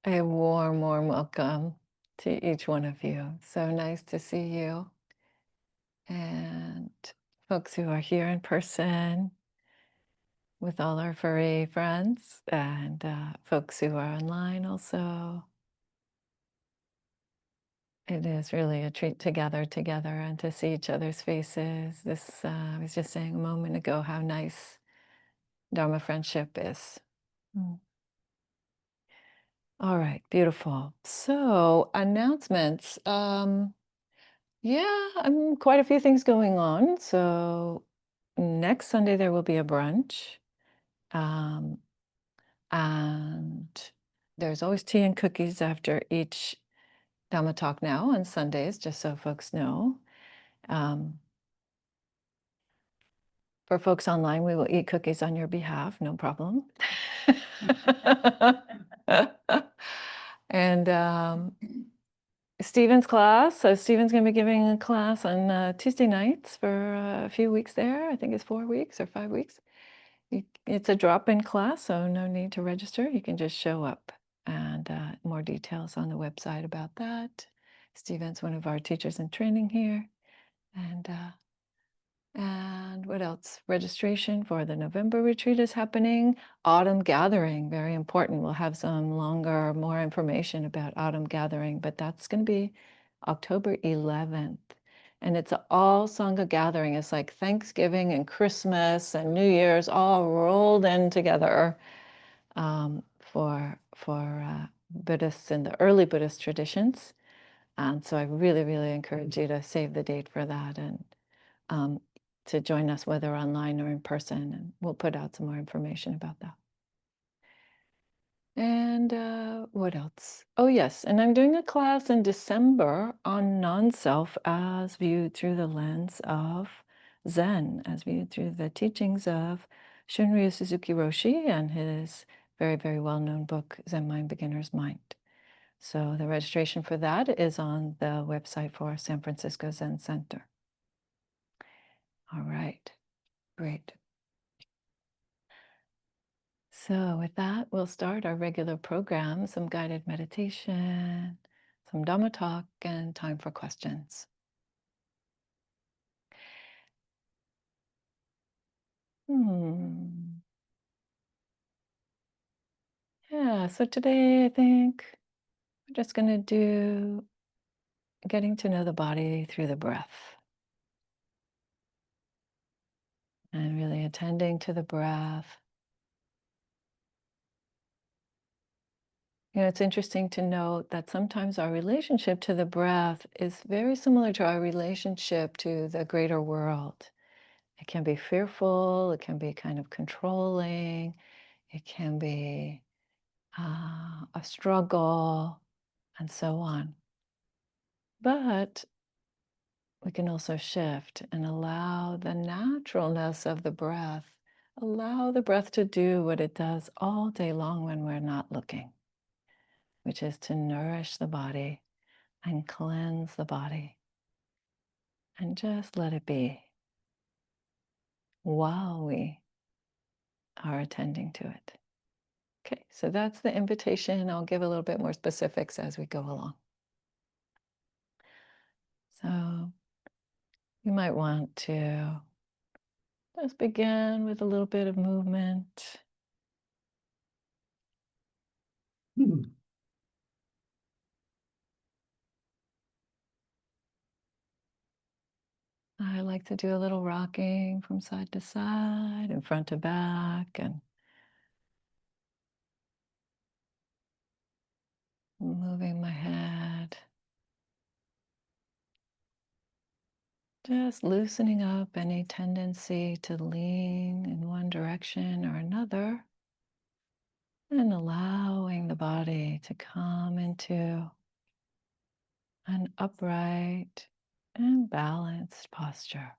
A warm, warm welcome to each one of you. So nice to see you. And folks who are here in person with all our furry friends, and folks who are online also. It is really a treat to gather together and to see each other's faces. I was just saying a moment ago how nice Dharma friendship is. Mm. All right, beautiful. So, announcements. Yeah, quite a few things going on. So next Sunday there will be a brunch, um, and there's always tea and cookies after each Dhamma talk now on Sundays, just so folks know. Um, for folks online, we will eat cookies on your behalf, no problem. And Stephen's class. So Stephen's going to be giving a class on Tuesday nights for a few weeks there. I think it's 4 weeks or 5 weeks. It's a drop-in class, so no need to register. You can just show up. And more details on the website about that. Stephen's one of our teachers in training here. And what else? Registration for the November retreat is happening. Autumn gathering, very important. We'll have some longer, more information about autumn gathering, but that's going to be October 11th. And it's an all Sangha gathering. It's like Thanksgiving and Christmas and New Year's all rolled in together for Buddhists in the early Buddhist traditions. And so I really, really encourage you to save the date for that and um, to join us, whether online or in person. And we'll put out some more information about that. And what else? Oh, yes. And I'm doing a class in December on non-self as viewed through the lens of Zen, as viewed through the teachings of Shunryu Suzuki Roshi and his very, very well-known book, Zen Mind, Beginner's Mind. So the registration for that is on the website for San Francisco Zen Center. All right, great. So with that, we'll start our regular program, some guided meditation, some Dhamma talk, and time for questions. Yeah, so today I think we're just going to do getting to know the body through the breath and really attending to the breath. You know, it's interesting to note that sometimes our relationship to the breath is very similar to our relationship to the greater world. It can be fearful, it can be kind of controlling, it can be a struggle, and so on. But we can also shift and allow the naturalness of the breath, allow the breath to do what it does all day long when we're not looking, which is to nourish the body and cleanse the body. And just let it be while we are attending to it. Okay, so that's the invitation. I'll give a little bit more specifics as we go along. So you might want to just begin with a little bit of movement. I like to do a little rocking from side to side and front to back and moving my head. Just loosening up any tendency to lean in one direction or another and allowing the body to come into an upright and balanced posture.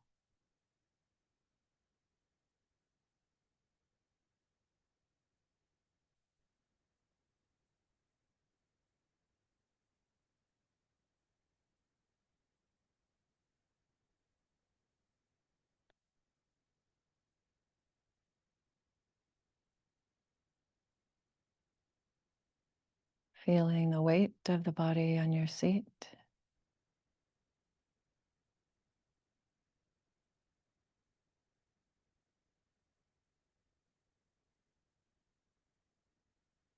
Feeling the weight of the body on your seat.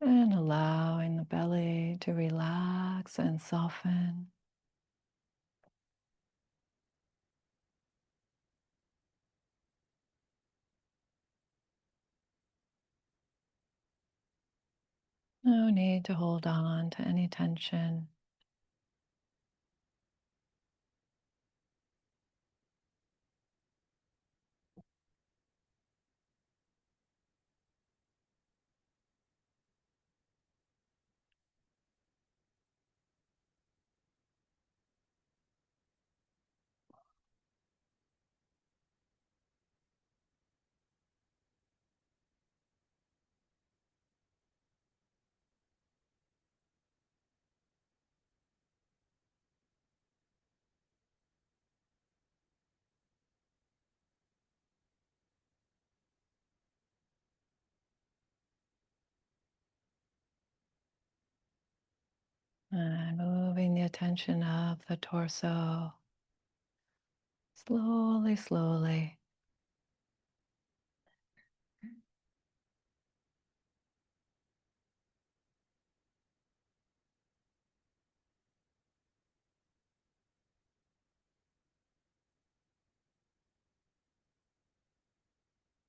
And allowing the belly to relax and soften. No need to hold on to any tension. And moving the attention up the torso. Slowly, slowly.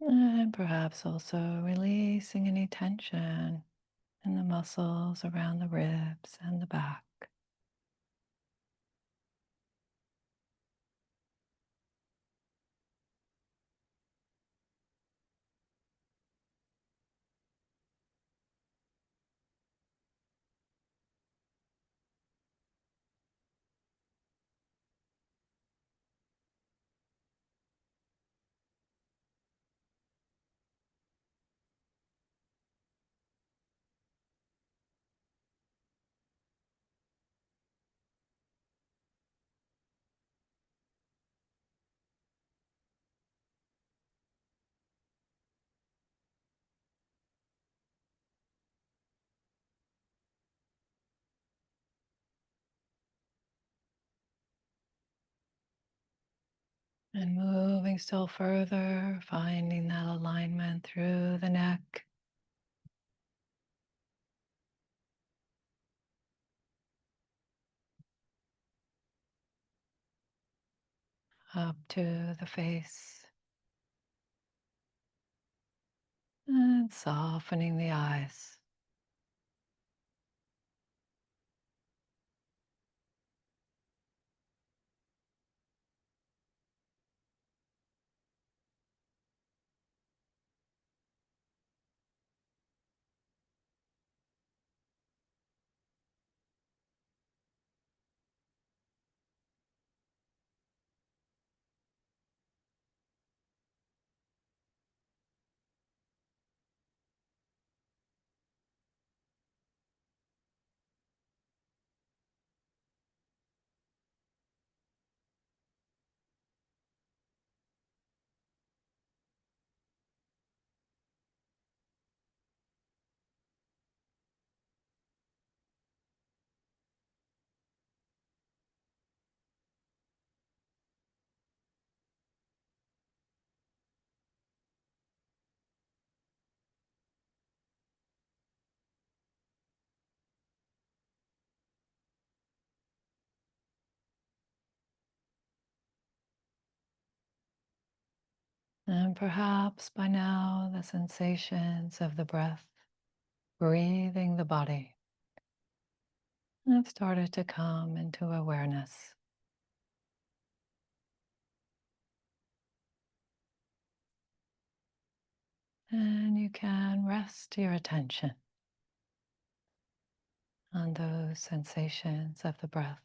And perhaps also releasing any tension in the muscles around the ribs and the back. And moving still further, finding that alignment through the neck, up to the face, and softening the eyes. And perhaps by now the sensations of the breath, breathing the body, have started to come into awareness. And you can rest your attention on those sensations of the breath.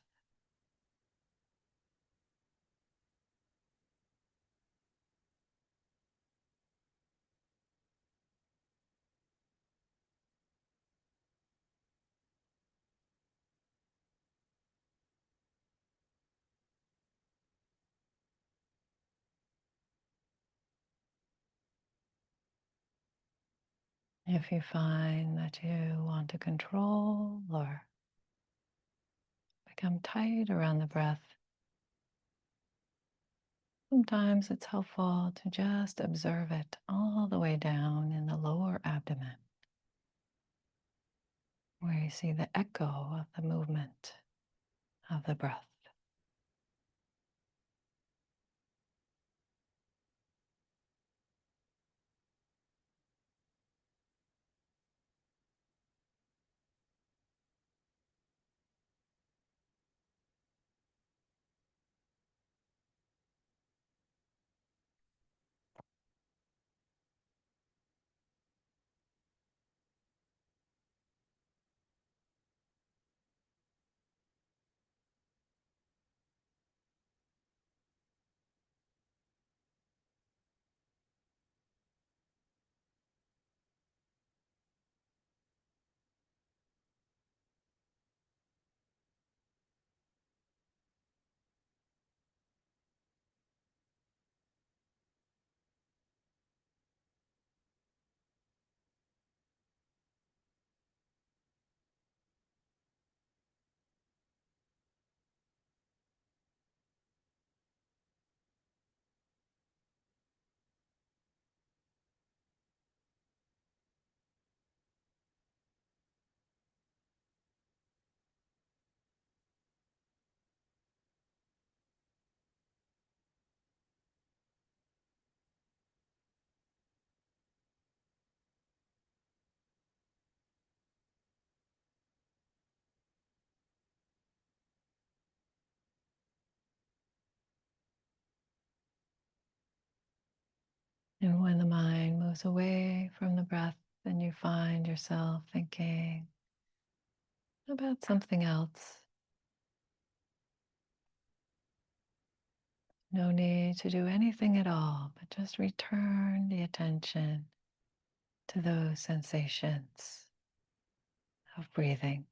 If you find that you want to control or become tight around the breath, sometimes it's helpful to just observe it all the way down in the lower abdomen, where you see the echo of the movement of the breath. And when the mind moves away from the breath, then you find yourself thinking about something else. No need to do anything at all, but just return the attention to those sensations of breathing.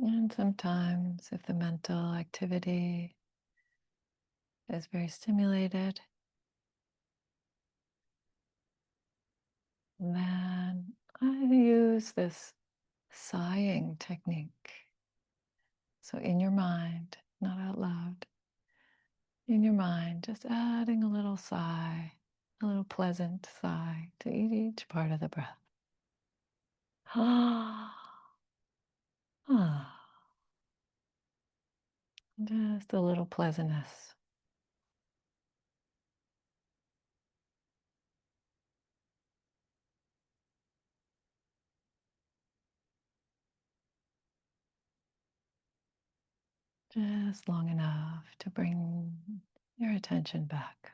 And sometimes, if the mental activity is very stimulated, then I use this sighing technique. So, in your mind, not out loud, in your mind, just adding a little sigh, a little pleasant sigh to each part of the breath. Ah, ah, just a little pleasantness. Just long enough to bring your attention back.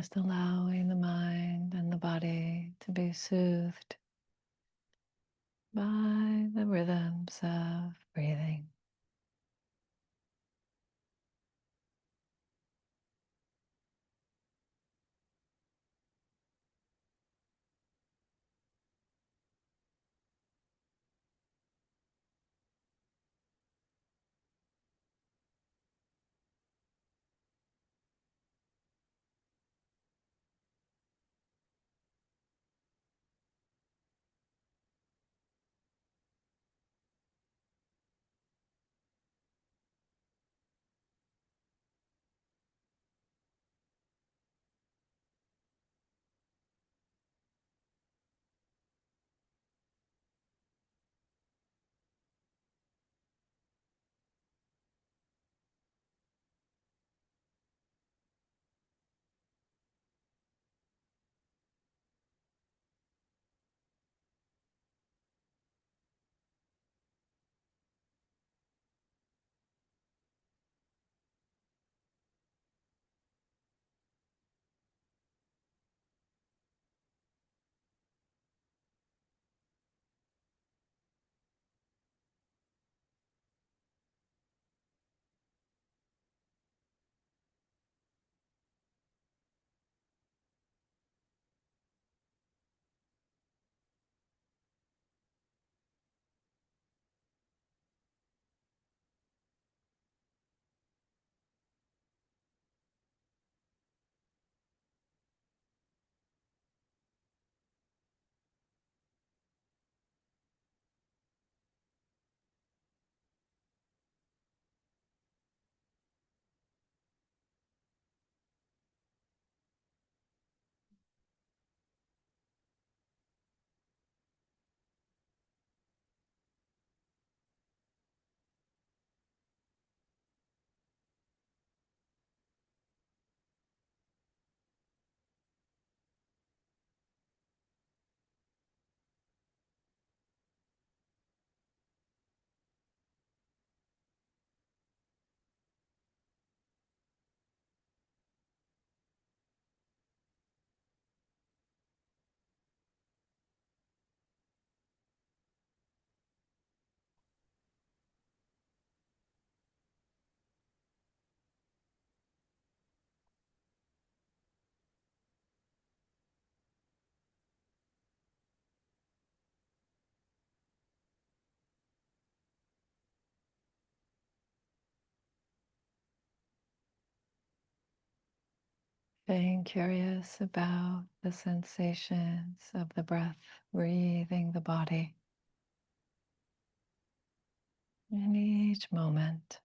just allowing the mind and the body to be soothed by the rhythms of breathing. Being curious about the sensations of the breath, breathing the body in each moment.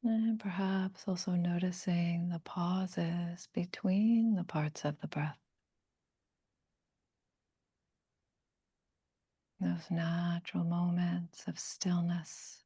And perhaps also noticing the pauses between the parts of the breath, those natural moments of stillness.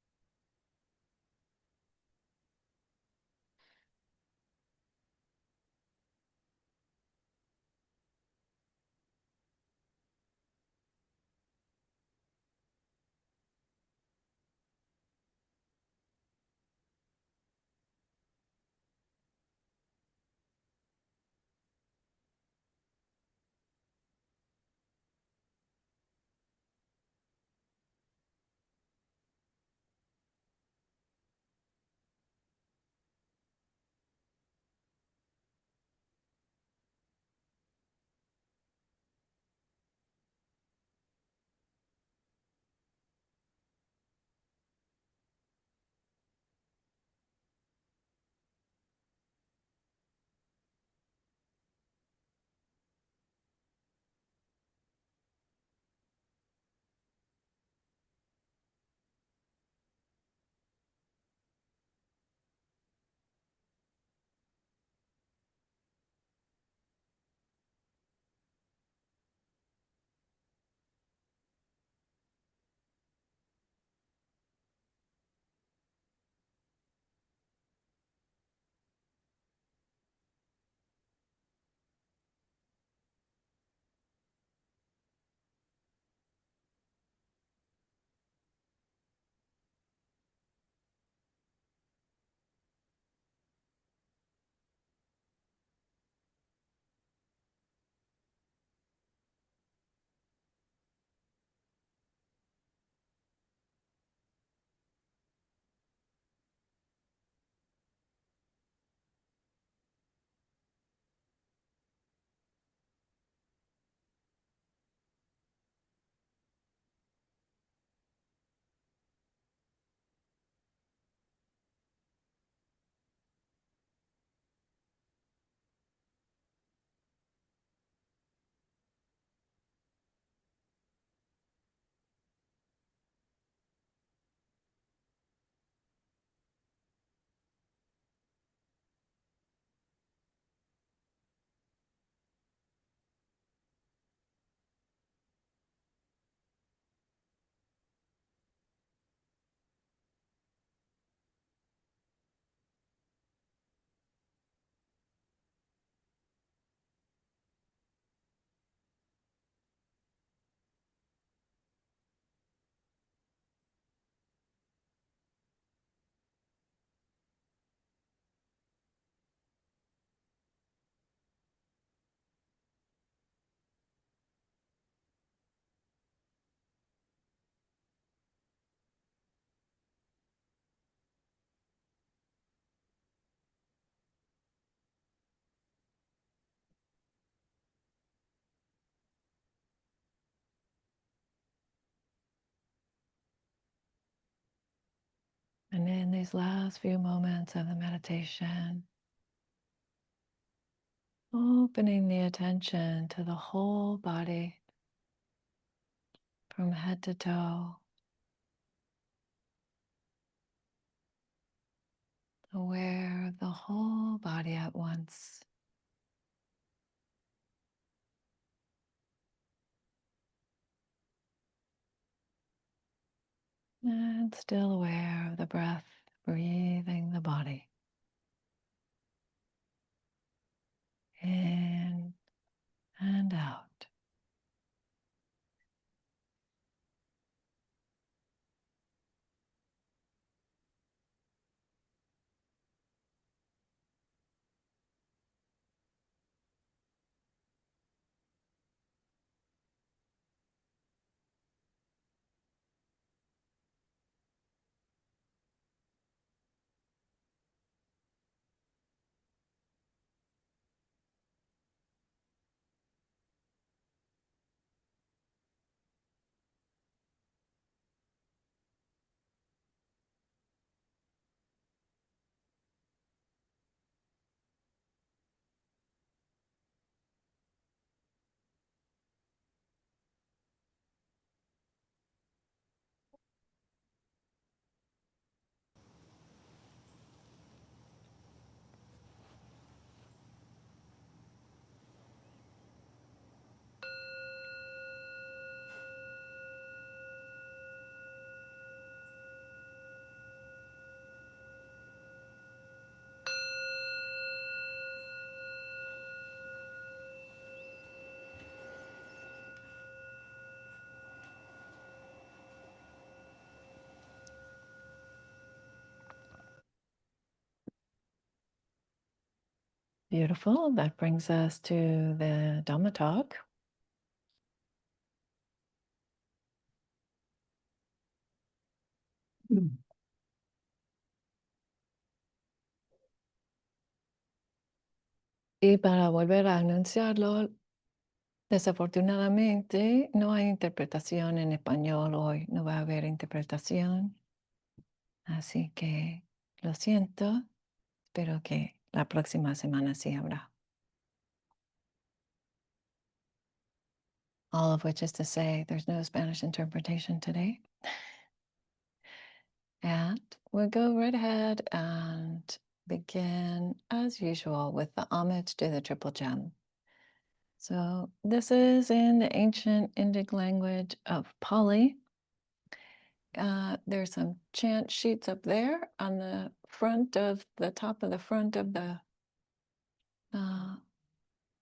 And in these last few moments of the meditation, opening the attention to the whole body from head to toe, aware of the whole body at once. And still aware of the breath, breathing the body in and out. Beautiful. That brings us to the Dhamma talk. Y para volver a anunciarlo, desafortunadamente no hay interpretación en español hoy, no va a haber interpretación. Así que lo siento, espero que la próxima semana sí habrá. All of which is to say, there's no Spanish interpretation today. And we'll go right ahead and begin, as usual, with the homage to the Triple Gem. So this is in the ancient Indic language of Pali. There's some chant sheets up there on the front of the top of the front of the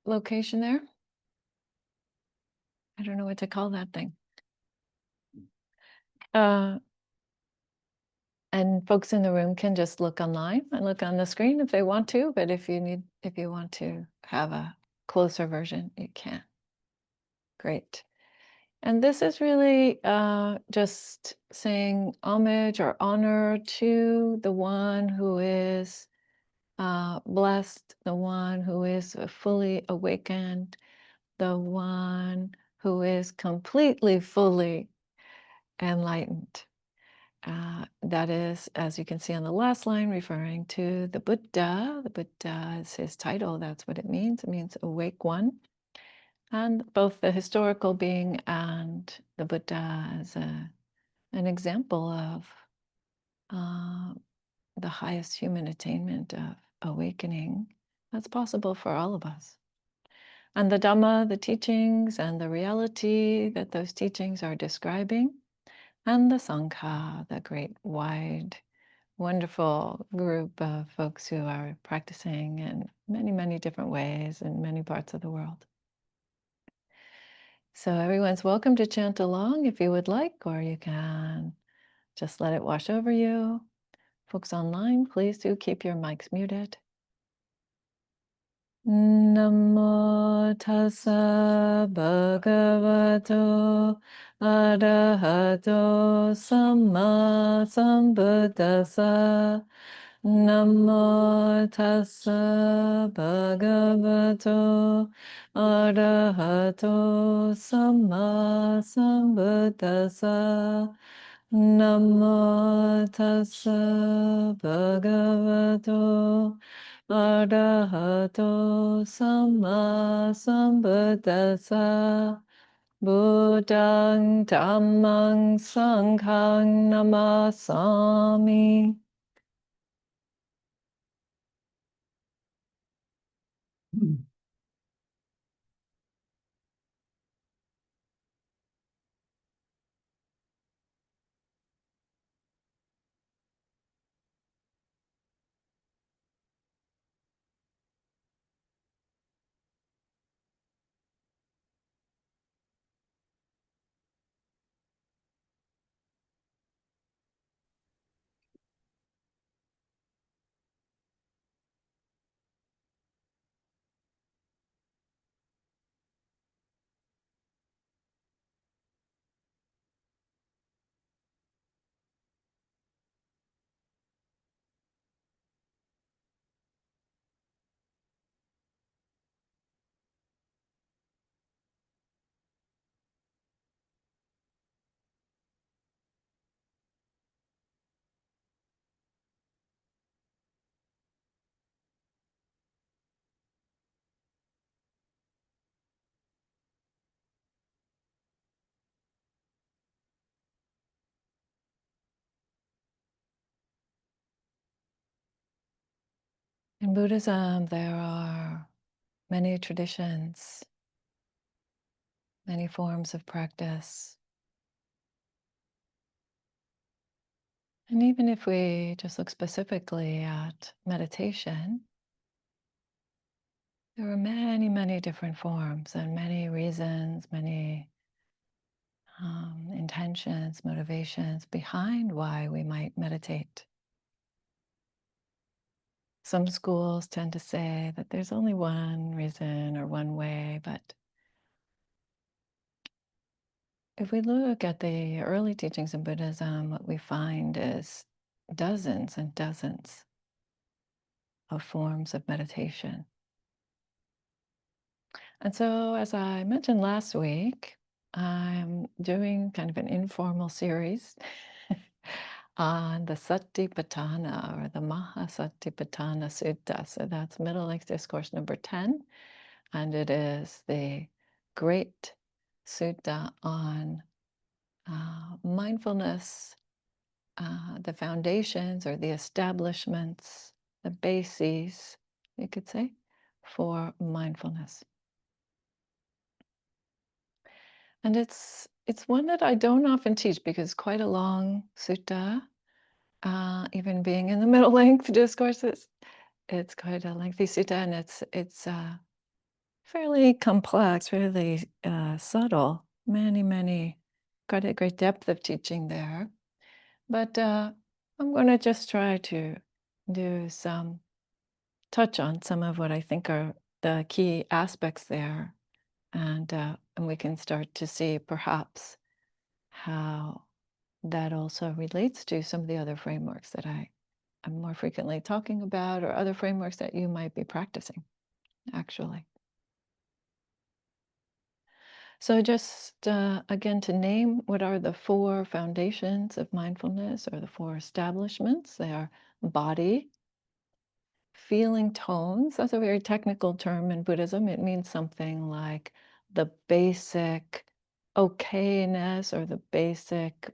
location there. I don't know what to call that thing. And folks in the room can just look online and look on the screen if they want to, but if you want to have a closer version, you can. Great. And this is really just saying homage or honor to the one who is blessed, the one who is fully awakened, the one who is completely, fully enlightened. That is, as you can see on the last line, referring to the Buddha. The Buddha is his title. That's what it means. It means awake one. And both the historical being and the Buddha as an example of the highest human attainment of awakening that's possible for all of us. And the Dhamma, the teachings, and the reality that those teachings are describing, and the Sangha, the great, wide, wonderful group of folks who are practicing in many, many different ways in many parts of the world. So everyone's welcome to chant along if you would like, or you can just let it wash over you. Folks online, please do keep your mics muted. Namo tassa bhagavato arahato samma sambuddhassa. Namo tassa bhagavato arahato samma sambuddhassa. Namo tassa bhagavato arahato samma sambuddhassa. Buddhang dhammang sanghang namasami. In Buddhism, there are many traditions, many forms of practice. And even if we just look specifically at meditation, there are many, many different forms and many reasons, many intentions, motivations behind why we might meditate. some schools tend to say that there's only one reason or one way, but if we look at the early teachings of Buddhism, what we find is dozens and dozens of forms of meditation. And so, as I mentioned last week, I'm doing kind of an informal series on the Satipatthana or the Satipatthana Sutta. So that's Middle Length Discourse number 10. And it is the great sutta on mindfulness, the foundations or the establishments, the bases, you could say, for mindfulness. And it's one that I don't often teach because it's quite a long sutta, even being in the middle length discourses. It's quite a lengthy sutta, and it's fairly complex, fairly subtle. Many, quite a great depth of teaching there. But I'm going to just try to do some touch on some of what I think are the key aspects there, and we can start to see perhaps how that also relates to some of the other frameworks that I'm more frequently talking about, or other frameworks that you might be practicing, actually. So just again, to name what are the four foundations of mindfulness, or the four establishments. They are body, feeling tones. That's a very technical term in Buddhism. It means something like the basic okayness, or the basic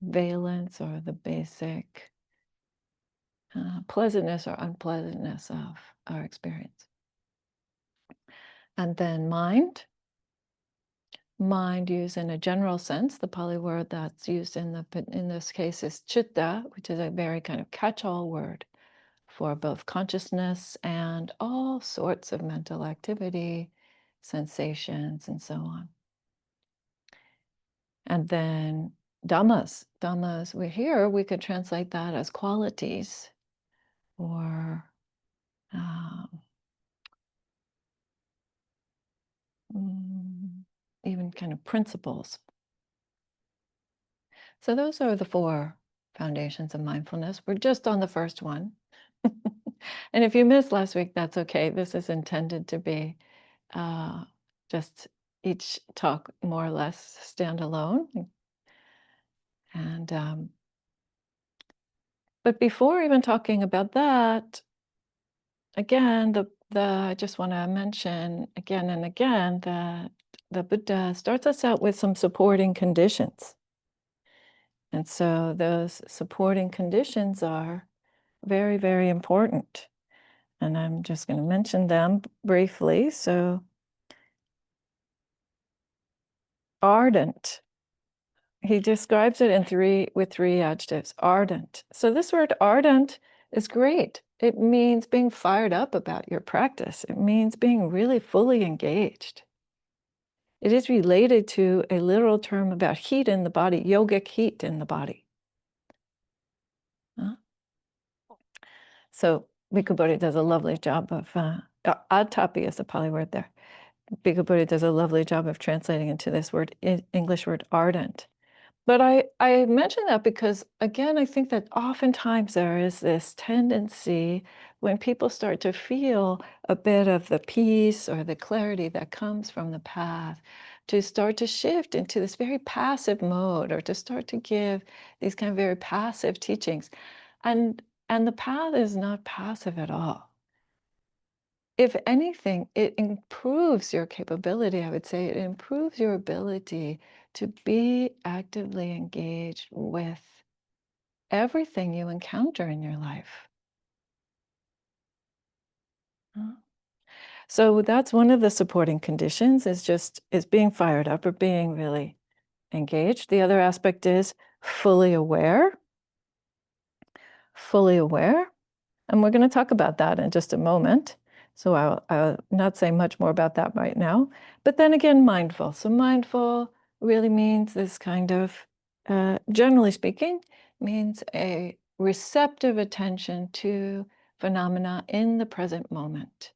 valence, or the basic pleasantness or unpleasantness of our experience. And then mind used in a general sense. The Pali word that's used in this case is chitta, which is a very kind of catch-all word for both consciousness and all sorts of mental activity, sensations, and so on. And then dhammas, we could translate that as qualities, or even kind of principles. So those are the four foundations of mindfulness. We're just on the first one. And if you missed last week, that's okay. This is intended to be just each talk more or less standalone. And but before even talking about that, again, I just want to mention again and again that the Buddha starts us out with some supporting conditions. And so those supporting conditions are very, very important. And I'm just going to mention them briefly. So, ardent. He describes it with three adjectives. Ardent. So this word ardent is great. It means being fired up about your practice. It means being really fully engaged. It is related to a literal term about heat in the body, yogic heat in the body. So Bhikkhu Bodhi does a lovely job of, atapi is the Pali word there. Bhikkhu Bodhi does a lovely job of translating into this word, English word ardent. But I mention that because, again, I think that oftentimes there is this tendency when people start to feel a bit of the peace or the clarity that comes from the path, to start to shift into this very passive mode, or to start to give these kind of very passive teachings. And the path is not passive at all. If anything, it improves your capability, I would say. It improves your ability to be actively engaged with everything you encounter in your life. So that's one of the supporting conditions, is being fired up or being really engaged. The other aspect is fully aware. Fully aware. And we're going to talk about that in just a moment. So I'll not say much more about that right now. But then again, mindful. So mindful really means this kind of, generally speaking, means a receptive attention to phenomena in the present moment.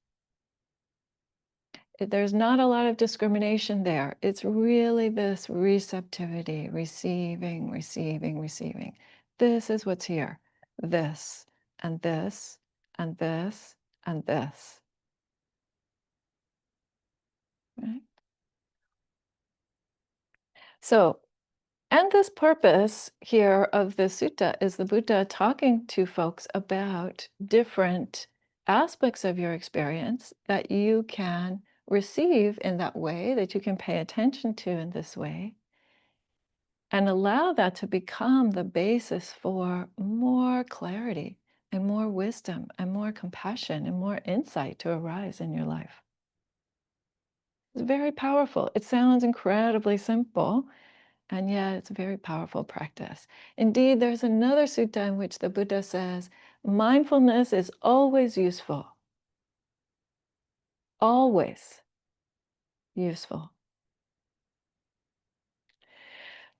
There's not a lot of discrimination there. It's really this receptivity, receiving, receiving, receiving. This is what's here. This, and this, and this, and this. Right? So, and this purpose here of the sutta is the Buddha talking to folks about different aspects of your experience that you can receive in that way, that you can pay attention to in this way, and allow that to become the basis for more clarity and more wisdom and more compassion and more insight to arise in your life. It's very powerful. It sounds incredibly simple, and yet it's a very powerful practice. Indeed, there's another sutta in which the Buddha says, mindfulness is always useful. Always useful.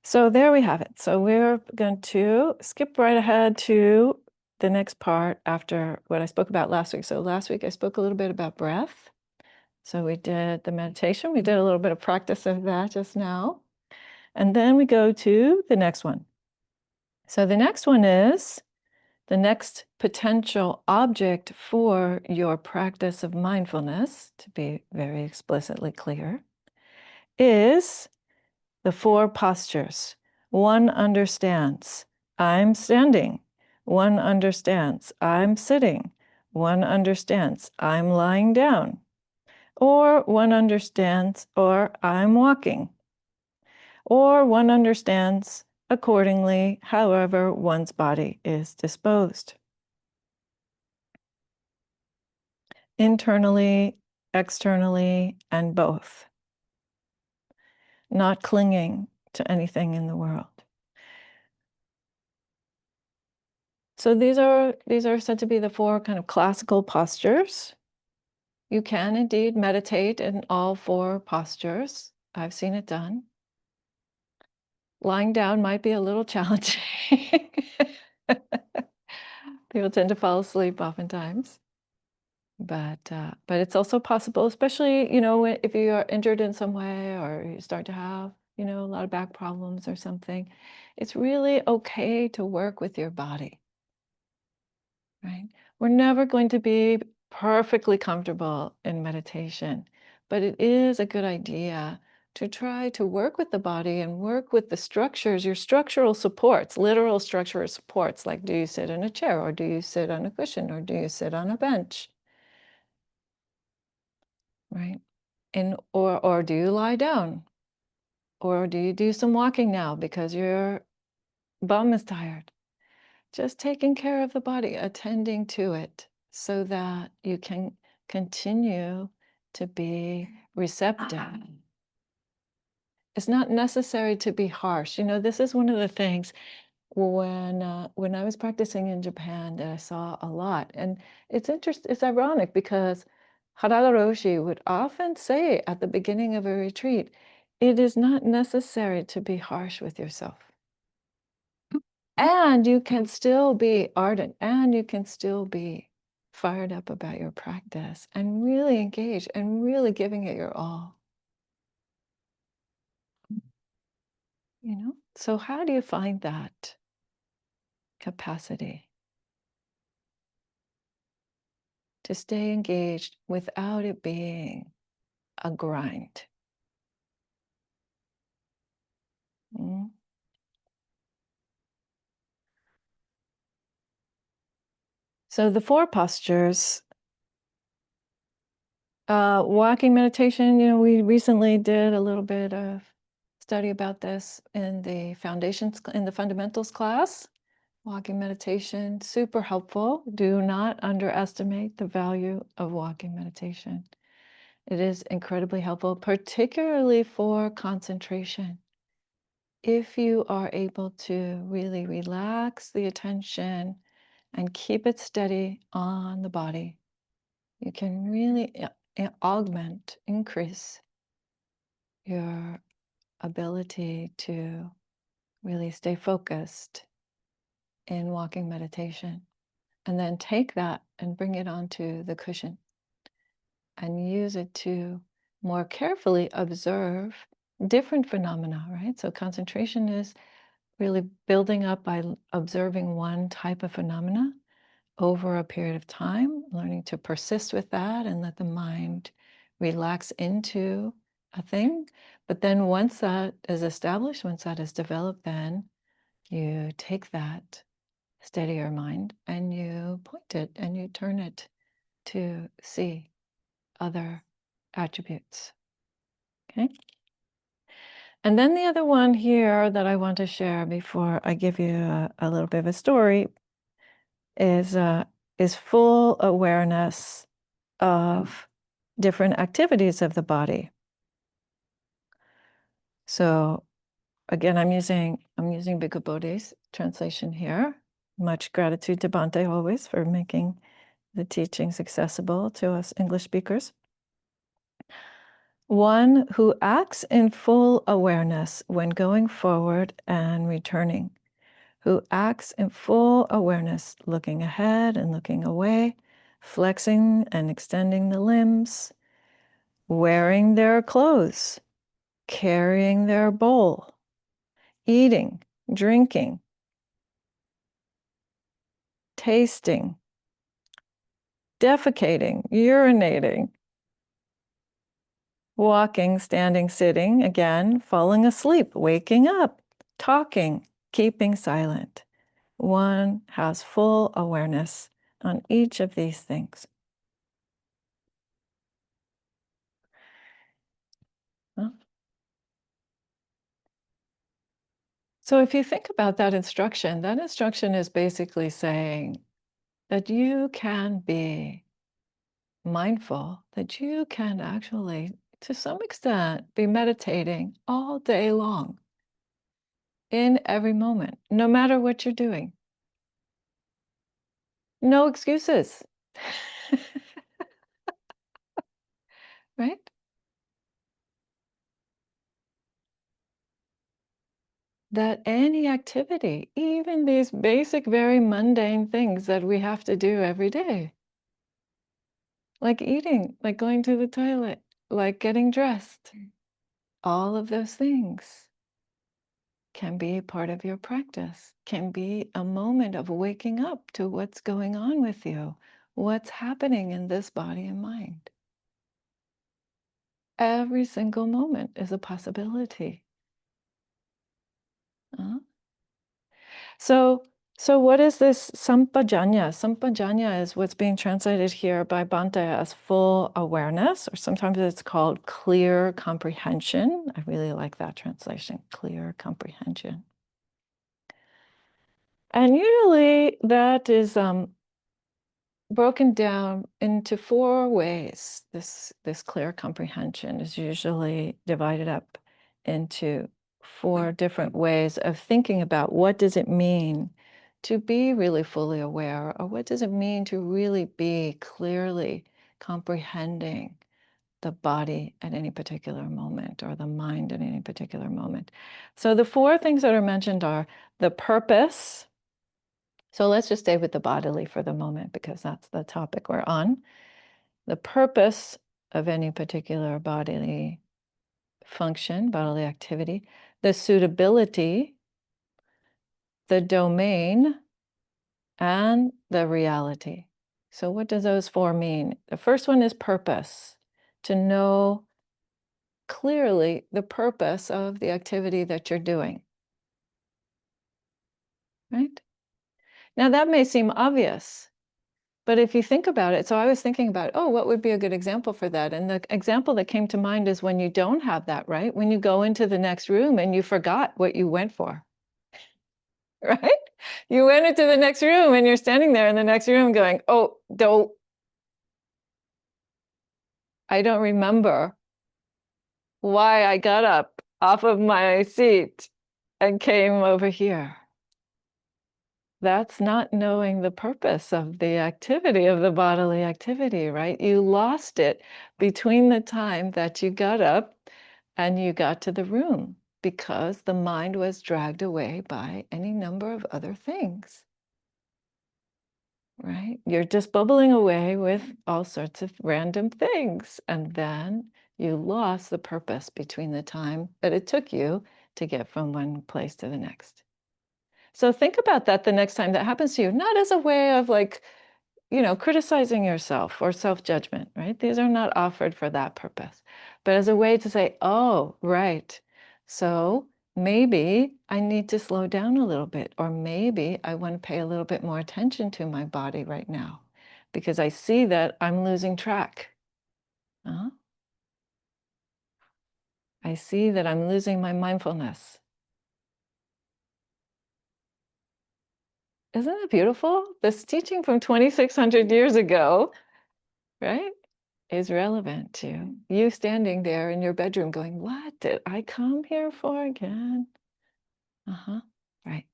So there we have it. So we're going to skip right ahead to the next part after what I spoke about last week. So last week I spoke a little bit about breath. So we did the meditation. We did a little bit of practice of that just now. And then we go to the next one. So the next one is the next potential object for your practice of mindfulness, to be very explicitly clear, is the 4 postures. One understands, I'm standing. One understands, I'm sitting. One understands, I'm lying down. Or one understands, or I'm walking. Or one understands accordingly, however one's body is disposed. Internally, externally, and both. Not clinging to anything in the world. So these are said to be the 4 kind of classical postures. You can indeed meditate in all 4 postures. I've seen it done. Lying down might be a little challenging. People tend to fall asleep oftentimes. But it's also possible, especially, if you are injured in some way or you start to have, a lot of back problems or something, it's really okay to work with your body. Right? We're never going to be perfectly comfortable in meditation, but it is a good idea to try to work with the body and work with the structures, your structural supports, literal structural supports, like do you sit in a chair or do you sit on a cushion or do you sit on a bench? Right? Or do you lie down? Or do you do some walking now because your bum is tired? Just taking care of the body, attending to it so that you can continue to be receptive. It's not necessary to be harsh. This is one of the things when I was practicing in Japan that I saw a lot. And it's ironic because Harada Roshi would often say at the beginning of a retreat, it is not necessary to be harsh with yourself. And you can still be ardent and you can still be fired up about your practice and really engaged and really giving it your all. So how do you find that capacity to stay engaged without it being a grind? Mm. So the 4 postures, walking meditation, we recently did a little bit of study about this in the fundamentals class. Walking meditation, super helpful. Do not underestimate the value of walking meditation. It is incredibly helpful, particularly for concentration. If you are able to really relax the attention and keep it steady on the body, you can really augment, increase your ability to really stay focused in walking meditation. And then take that and bring it onto the cushion and use it to more carefully observe different phenomena, right? So concentration is really building up by observing one type of phenomena over a period of time, learning to persist with that and let the mind relax into a thing. But then once that is established, once that is developed, then you take that steadier mind and you point it and you turn it to see other attributes. Okay. And then the other one here that I want to share before I give you a little bit of a story is full awareness of different activities of the body. So again, I'm using Bhikkhu Bodhi's translation here. Much gratitude to Bhante always for making the teachings accessible to us English speakers. One who acts in full awareness when going forward and returning, who acts in full awareness, looking ahead and looking away, flexing and extending the limbs, wearing their clothes, carrying their bowl, eating, drinking, tasting, defecating, urinating, walking, standing, sitting, again, falling asleep, waking up, talking, keeping silent. One has full awareness on each of these things. Huh? So if you think about that instruction is basically saying that you can be mindful, that you can actually, to some extent, be meditating all day long, in every moment, no matter what you're doing. No excuses. Right? That any activity, even these basic, very mundane things that we have to do every day, like eating, like going to the toilet, like getting dressed, all of those things can be part of your practice, can be a moment of waking up to what's going on with you, what's happening in this body and mind. Every single moment is a possibility. Uh, So, what is this sampajanya? Sampajanya is what's being translated here by Bhante as full awareness, or sometimes it's called clear comprehension. I really like that translation, clear comprehension. And usually that is broken down into 4 ways. This clear comprehension is usually divided up into 4 different ways of thinking about what does it mean to be really fully aware, or what does it mean to really be clearly comprehending the body at any particular moment, or the mind at any particular moment. So the 4 things that are mentioned are the purpose. So let's just stay with the bodily for the moment, because that's the topic we're on. The purpose of any particular bodily function, bodily activity, the suitability, the domain, and the reality. So what do those 4 mean? The first one is purpose, to know clearly the purpose of the activity that you're doing. Right? Now that may seem obvious, but if you think about it, so I was thinking about, oh, what would be a good example for that? And the example that came to mind is when you don't have that, right? When you go into the next room and you forgot what you went for, right? You went into the next room and you're standing there in the next room going, oh, I don't remember why I got up off of my seat and came over here. That's not knowing the purpose of the activity, of the bodily activity, right? You lost it between the time that you got up and you got to the room, because the mind was dragged away by any number of other things. right? You're just bubbling away with all sorts of random things. And then you lost the purpose between the time that it took you to get from one place to the next. So think about that the next time that happens to you, not as a way of like, criticizing yourself or self-judgment, right? These are not offered for that purpose, but as a way to say, oh, right. So maybe I need to slow down a little bit, or maybe I want to pay a little bit more attention to my body right now because I see that I'm losing track. Uh-huh. I see that I'm losing my mindfulness. Isn't it beautiful? This teaching from 2,600 years ago, right, is relevant to you standing there in your bedroom going, what did I come here for again? Uh-huh, right.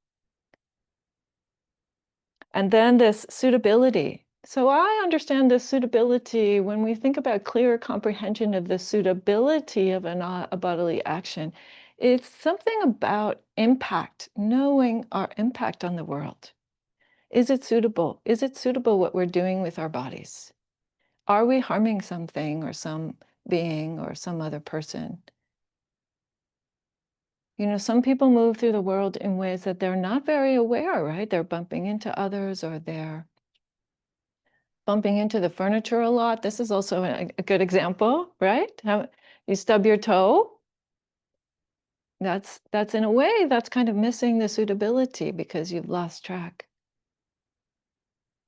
And then this suitability. So I understand this suitability when we think about clear comprehension of the suitability of a bodily action. It's something about impact, knowing our impact on the world. Is it suitable? Is it suitable what we're doing with our bodies? Are we harming something or some being or some other person? Some people move through the world in ways that they're not very aware, right? They're bumping into others or they're bumping into the furniture a lot. This is also a good example, right? How you stub your toe. That's in a way, that's kind of missing the suitability because you've lost track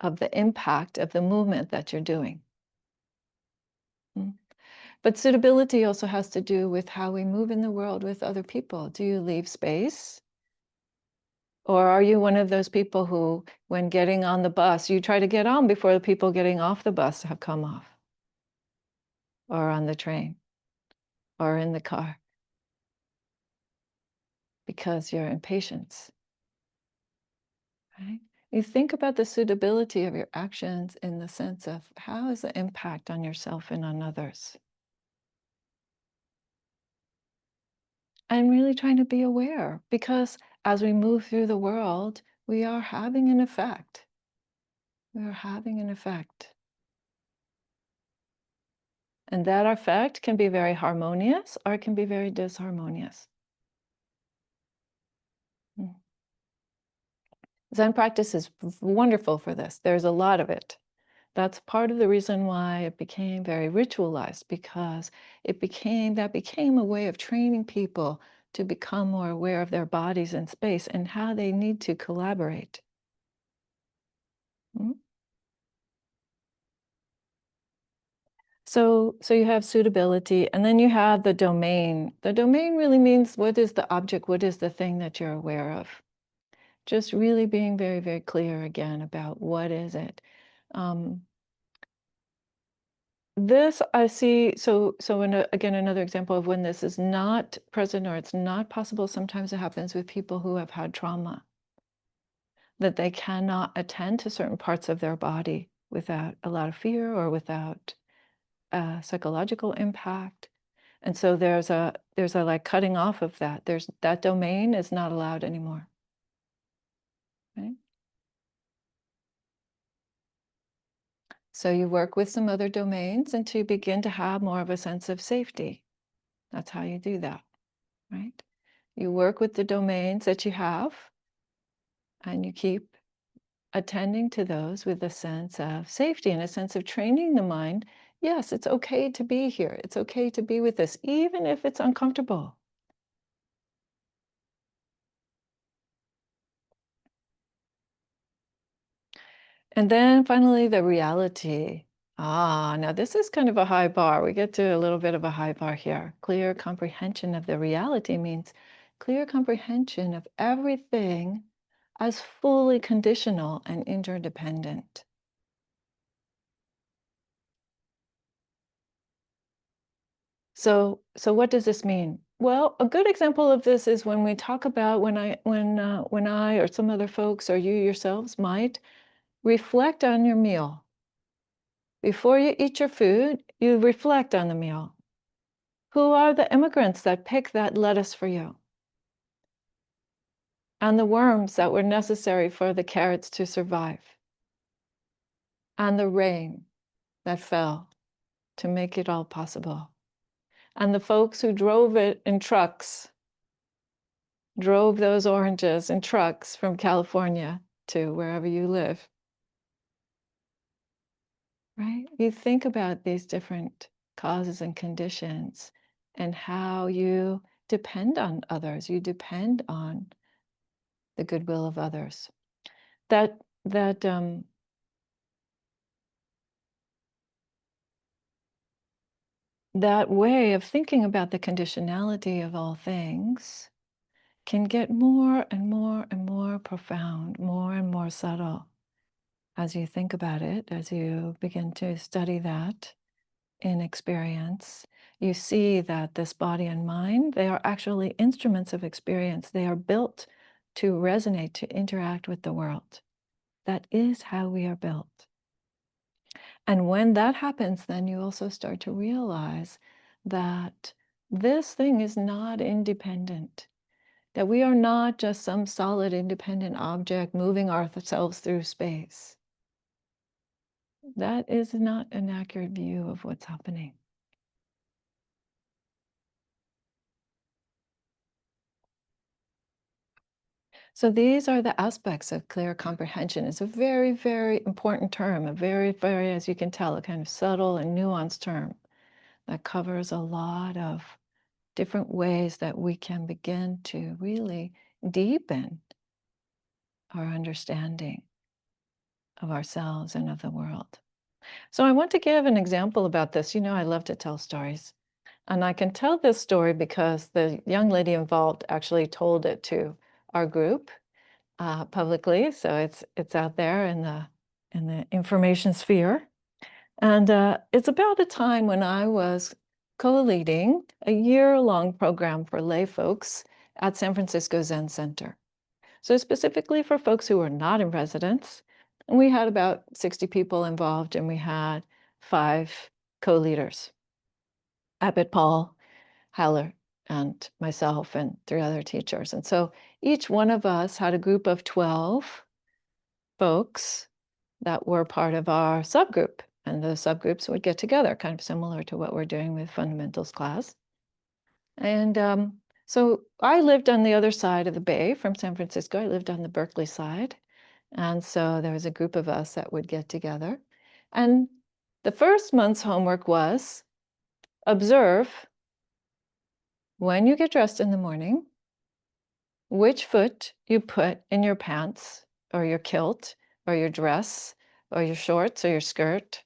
of the impact of the movement that you're doing. Mm. But suitability also has to do with how we move in the world with other people. Do you leave space? Or are you one of those people who, when getting on the bus, you try to get on before the people getting off the bus have come off, or on the train, or in the car, because you're impatient, right? You think about the suitability of your actions in the sense of how is the impact on yourself and on others? And really trying to be aware, because as we move through the world, we are having an effect. We are having an effect. And that effect can be very harmonious or it can be very disharmonious. Mm. Zen practice is wonderful for this. There's a lot of it. That's part of the reason why it became very ritualized, because that became a way of training people to become more aware of their bodies and space and how they need to collaborate. Mm. So you have suitability, and then you have the domain. The domain really means what is the object, what is the thing that you're aware of? Just really being very, very clear again about what is it. Um, this I see, again, another example of when this is not present or it's not possible, sometimes it happens with people who have had trauma, that they cannot attend to certain parts of their body without a lot of fear or without psychological impact. And so there's a like cutting off of that. That domain is not allowed anymore. Right? So you work with some other domains until you begin to have more of a sense of safety. That's how you do that, right? You work with the domains that you have and you keep attending to those with a sense of safety and a sense of training the mind. Yes, it's okay to be here. It's okay to be with this, even if it's uncomfortable. And then finally, the reality. Now this is kind of a high bar. We get to a little bit of a high bar here. Clear comprehension of the reality means clear comprehension of everything as fully conditional and interdependent. So what does this mean? Well, a good example of this is when we talk about when I or some other folks or you yourselves might reflect on your meal. Before you eat your food, you reflect on the meal. Who are the immigrants that picked that lettuce for you? And the worms that were necessary for the carrots to survive? and the rain that fell to make it all possible. And the folks who drove it in trucks, drove those oranges in trucks from California to wherever you live. Right? You think about these different causes and conditions and how you depend on others. You depend on the goodwill of others. That way of thinking about the conditionality of all things can get more and more and more profound, more and more subtle as you think about it, as you begin to study that in experience. You see that this body and mind, they are actually instruments of experience. They are built to resonate, to interact with the world. That is how we are built. And when that happens, then you also start to realize that this thing is not independent, that we are not just some solid independent object moving ourselves through space. That is not an accurate view of what's happening. So these are the aspects of clear comprehension. It's a very, very important term, a very, very, as you can tell, a kind of subtle and nuanced term that covers a lot of different ways that we can begin to really deepen our understanding of ourselves and of the world. So I want to give an example about this. You know, I love to tell stories. And I can tell this story because the young lady involved actually told it to our group publicly. So it's out there in the information sphere. And it's about a time when I was co-leading a year-long program for lay folks at San Francisco Zen Center. So specifically for folks who were not in residence. And we had about 60 people involved, and we had 5 co-leaders, Abbot Paul, Haller, and myself, and 3 other teachers. And so each one of us had a group of 12 folks that were part of our subgroup. And the subgroups would get together, kind of similar to what we're doing with fundamentals class. And so I lived on the other side of the bay from San Francisco. I lived on the Berkeley side. And so there was a group of us that would get together. And the first month's homework was observe when you get dressed in the morning, which foot you put in your pants or your kilt or your dress or your shorts or your skirt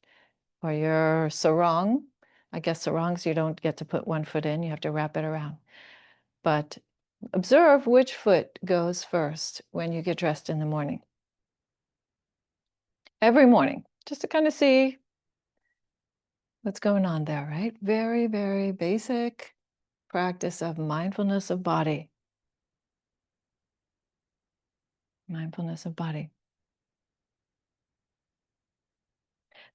or your sarong. I guess sarongs you don't get to put one foot in, you have to wrap it around. But observe which foot goes first when you get dressed in the morning. Every morning, just to kind of see what's going on there, right? Very, very basic practice of mindfulness of body. Mindfulness of body.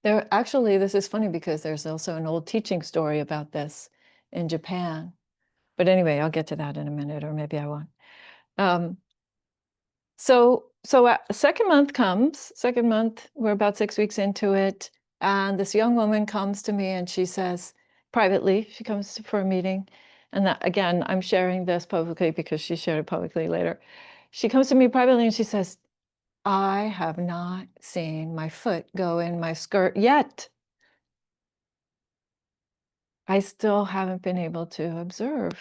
Actually, this is funny because there's also an old teaching story about this in Japan. But anyway, I'll get to that in a minute, or maybe I won't. So second month comes, second month, we're about 6 weeks into it. And this young woman comes to me and she says, privately, she comes for a meeting. And that, again, I'm sharing this publicly because she shared it publicly later. She comes to me privately and she says, I have not seen my foot go in my skirt yet. I still haven't been able to observe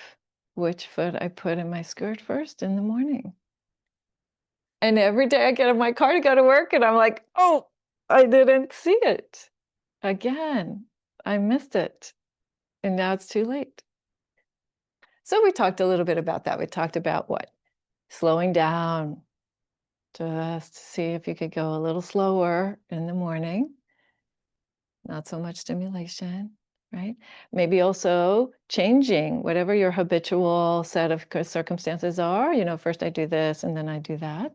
which foot I put in my skirt first in the morning. And every day I get in my car to go to work and I'm like, oh, I didn't see it. Again, I missed it. And now it's too late. So we talked a little bit about that. We talked about what? Slowing down, just to see if you could go a little slower in the morning. Not so much stimulation, right? Maybe also changing whatever your habitual set of circumstances are. You know, first I do this and then I do that.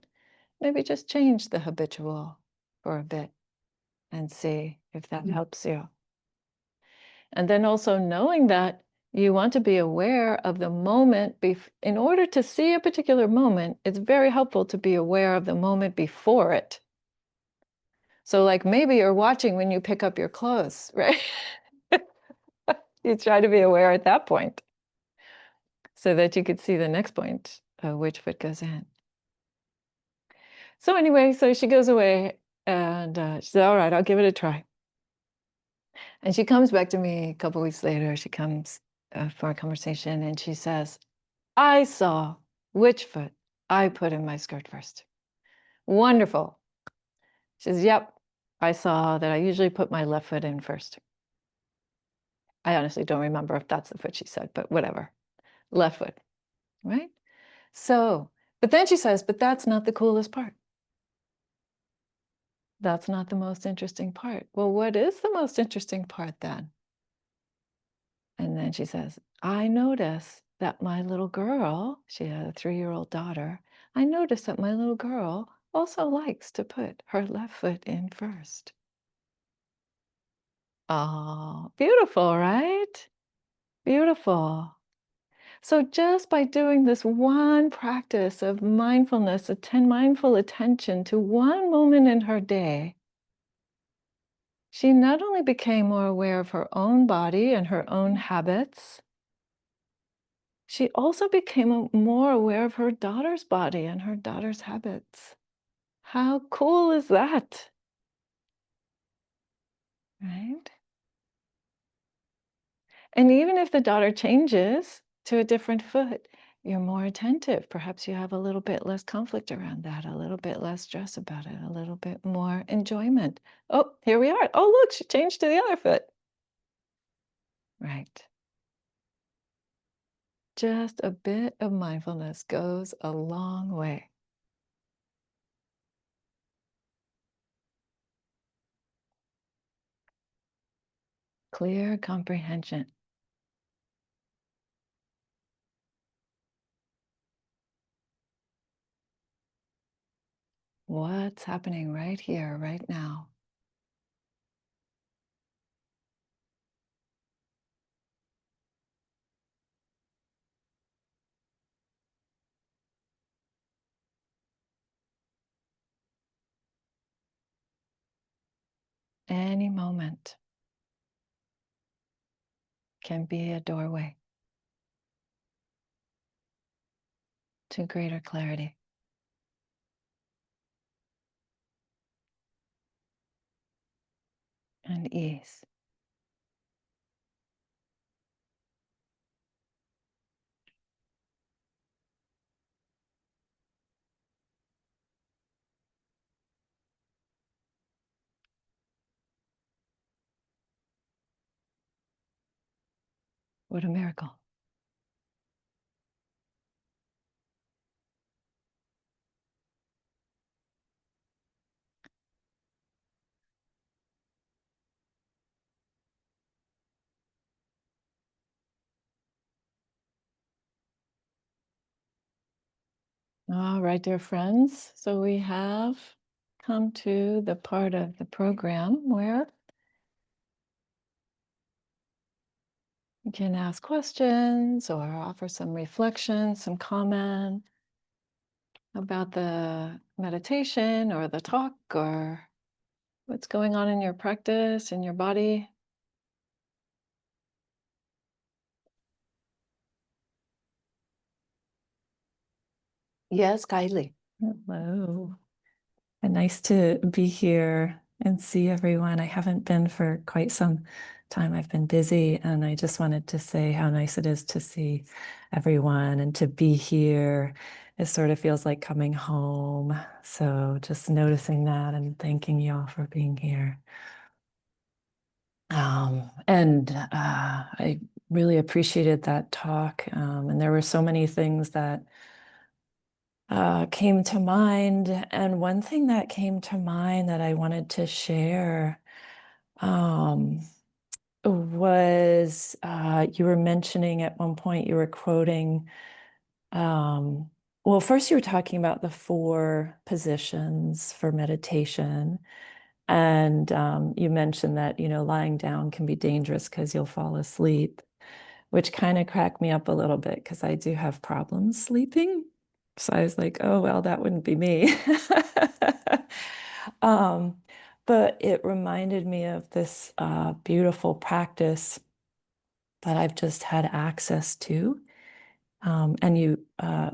Maybe just change the habitual for a bit and see if that helps you. And then also knowing that you want to be aware of the moment. In order to see a particular moment, it's very helpful to be aware of the moment before it. So like maybe you're watching when you pick up your clothes, right? You try to be aware at that point so that you could see the next point, which foot goes in. So anyway, so she goes away and she said, all right, I'll give it a try. And she comes back to me a couple weeks later. She comes for a conversation and she says, I saw which foot I put in my skirt first. Wonderful. She says, yep, I saw that I usually put my left foot in first. I honestly don't remember if that's the foot she said, but whatever. Left foot, right? So, but then she says, but that's not the coolest part. That's not the most interesting part. Well, what is the most interesting part then? And then she says, I notice that my little girl, she had a 3-year-old daughter, I notice that my little girl also likes to put her left foot in first. Oh, beautiful, right? Beautiful. So just by doing this one practice of mindfulness, mindful attention to one moment in her day, she not only became more aware of her own body and her own habits, she also became more aware of her daughter's body and her daughter's habits. How cool is that? Right? And even if the daughter changes to a different foot, you're more attentive. Perhaps you have a little bit less conflict around that, a little bit less stress about it, a little bit more enjoyment. Oh, here we are. Oh, look, she changed to the other foot. Right. Just a bit of mindfulness goes a long way. Clear comprehension. What's happening right here, right now? Any moment can be a doorway to greater clarity and ease. What a miracle. All right, dear friends. So we have come to the part of the program where you can ask questions or offer some reflection, some comment about the meditation or the talk or what's going on in your practice, in your body. Yes, kindly. Hello. And nice to be here and see everyone. I haven't been for quite some time. I've been busy, and I just wanted to say how nice it is to see everyone and to be here. It sort of feels like coming home. So just noticing that and thanking you all for being here. I really appreciated that talk. And there were so many things that came to mind. And one thing that came to mind that I wanted to share um, was you were mentioning at one point, you were quoting, well, first you were talking about the 4 positions for meditation. And you mentioned that, lying down can be dangerous because you'll fall asleep, which kind of cracked me up a little bit because I do have problems sleeping. So I was like, oh, well, that wouldn't be me. Um, but it reminded me of this beautiful practice that I've just had access to. And you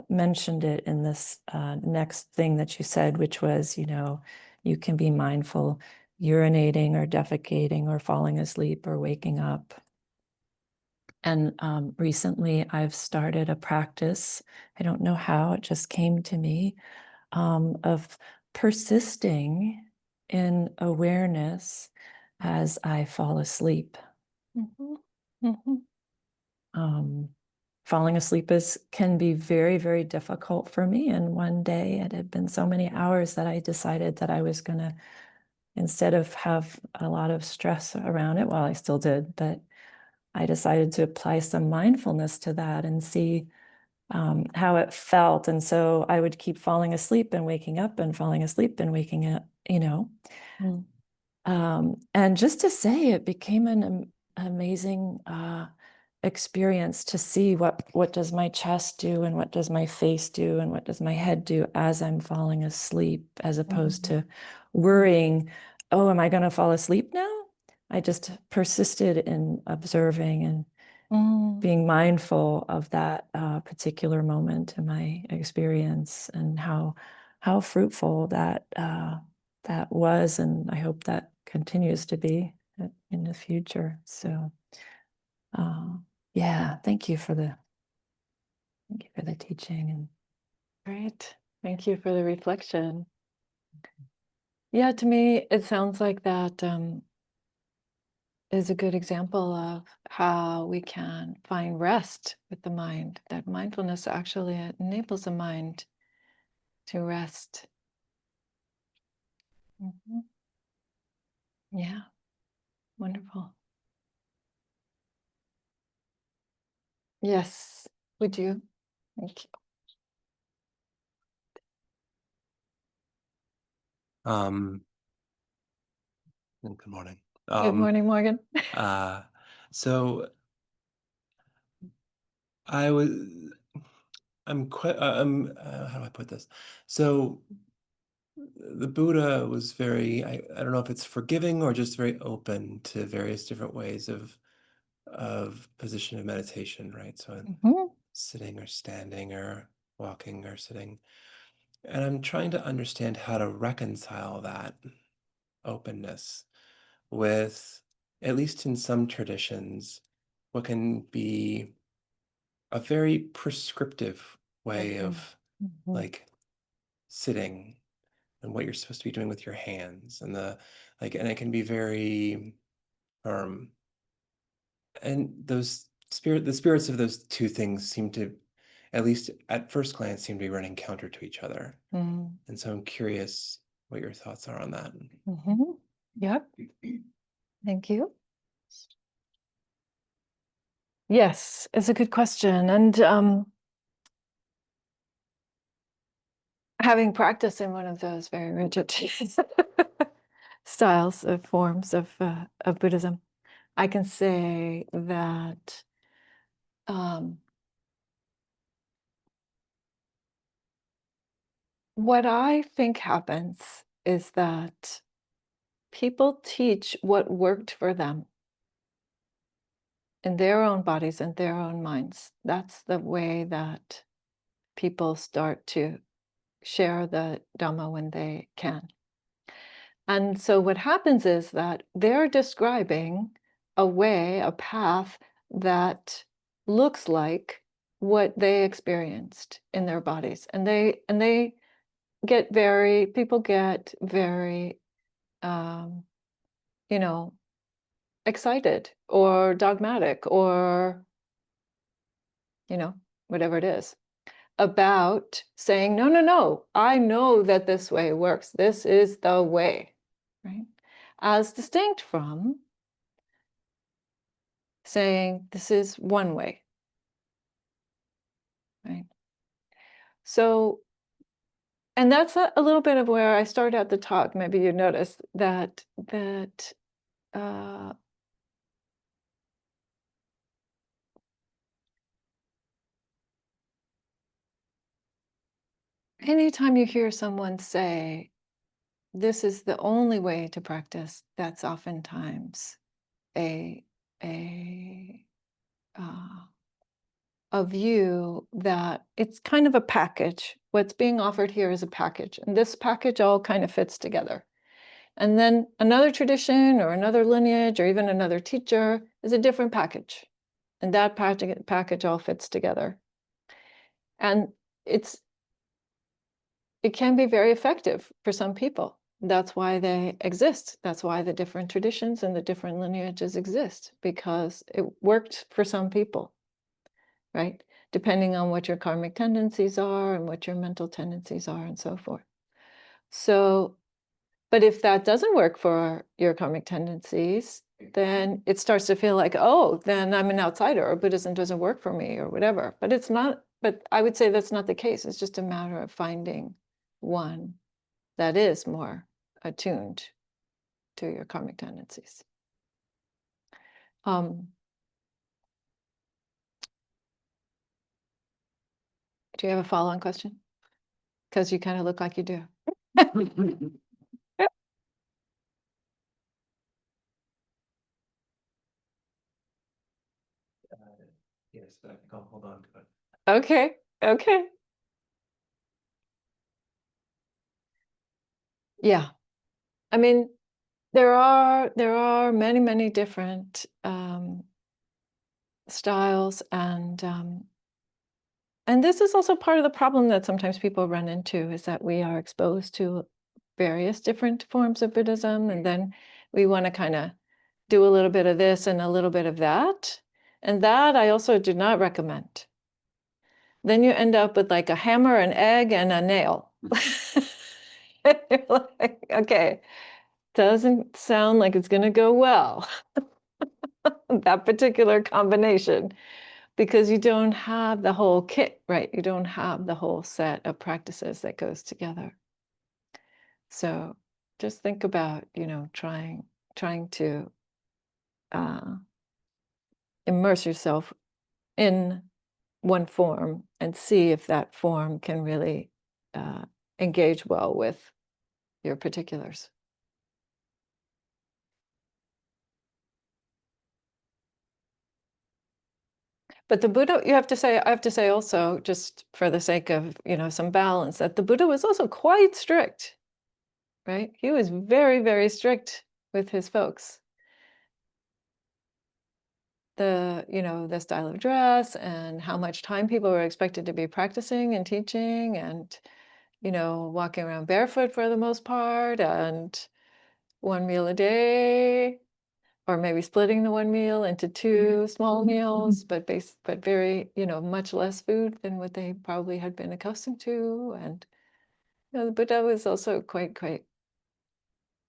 mentioned it in this next thing that you said, which was, you can be mindful urinating or defecating or falling asleep or waking up. And recently I've started a practice, I don't know how, it just came to me, of persisting in awareness as I fall asleep. Mm-hmm. Mm-hmm. Falling asleep can be very, very difficult for me. And one day it had been so many hours that I decided that I was going to, instead of have a lot of stress around it, well, I still did, but I decided to apply some mindfulness to that and see how it felt. And so I would keep falling asleep and waking up and falling asleep and waking up, Mm. And just to say, it became an amazing experience to see what does my chest do and what does my face do and what does my head do as I'm falling asleep, as opposed to worrying, oh, am I going to fall asleep now? I just persisted in observing and being mindful of that particular moment in my experience, and how fruitful that that was, and I hope that continues to be in the future. So yeah, thank you for the teaching. And Great. Thank you for the reflection. Yeah, to me, it sounds like that is a good example of how we can find rest with the mind, that mindfulness actually enables the mind to rest. Mhm. Yeah, wonderful. Yes, would you? Thank you. And good morning. Good morning, Morgan. So I'm quite, how do I put this? So the Buddha was very, I don't know if it's forgiving or just very open to various different ways of position of meditation, right? So Mhm. sitting or standing or walking or sitting. And I'm trying to understand how to reconcile that openness with, at least in some traditions, what can be a very prescriptive way of Mhm. like sitting and what you're supposed to be doing with your hands and and it can be very firm. And the spirits of those two things seem to, at least at first glance, seem to be running counter to each other. Mm. And so I'm curious what your thoughts are on that. Mhm. Yep. Thank you. Yes, it's a good question. And having practiced in one of those very rigid styles of forms of Buddhism, I can say that what I think happens is that people teach what worked for them in their own bodies and their own minds. That's the way that people start to share the Dhamma when they can. And so what happens is that they're describing a way, a path that looks like what they experienced in their bodies. And they get people get very you know, excited or dogmatic or, whatever it is, about saying, no, no, no, I know that this way works. This is the way, right? As distinct from saying, this is one way, right? So, and that's a little bit of where I started out the talk. Maybe you noticed that uh, anytime you hear someone say, this is the only way to practice, that's oftentimes a uh, a view that it's kind of a package. What's being offered here is a package, and this package all kind of fits together. And then another tradition or another lineage or even another teacher is a different package, and that package all fits together. And it can be very effective for some people. That's why they exist. That's why the different traditions and the different lineages exist, because it worked for some people, right? Depending on what your karmic tendencies are and what your mental tendencies are and so forth. So, but if that doesn't work for your karmic tendencies, then it starts to feel like, oh, then I'm an outsider, or Buddhism doesn't work for me, or whatever. But it's not, but I would say that's not the case. It's just a matter of finding one that is more attuned to your karmic tendencies. Do you have a follow-on question? Because you kind of look like you do. Yes, but I think I'll hold on to it. Okay, okay. Yeah. I mean, there are many different styles, and this is also part of the problem that sometimes people run into, is that we are exposed to various different forms of Buddhism, and then we want to kind of do a little bit of this and a little bit of that. And that I also do not recommend. Then you end up with like a hammer, an egg, and a nail. You're like, okay, doesn't sound like it's going to go well, that particular combination, because you don't have the whole kit, right? You don't have the whole set of practices that goes together. So just think about, trying to immerse yourself in one form and see if that form can really engage well with your particulars. But the Buddha, I have to say also, just for the sake of, some balance, that the Buddha was also quite strict, right? He was very strict with his folks. The style of dress and how much time people were expected to be practicing and teaching, and, walking around barefoot for the most part, and one meal a day, or maybe splitting the one meal into two small meals, but very, much less food than what they probably had been accustomed to. And the Buddha was also quite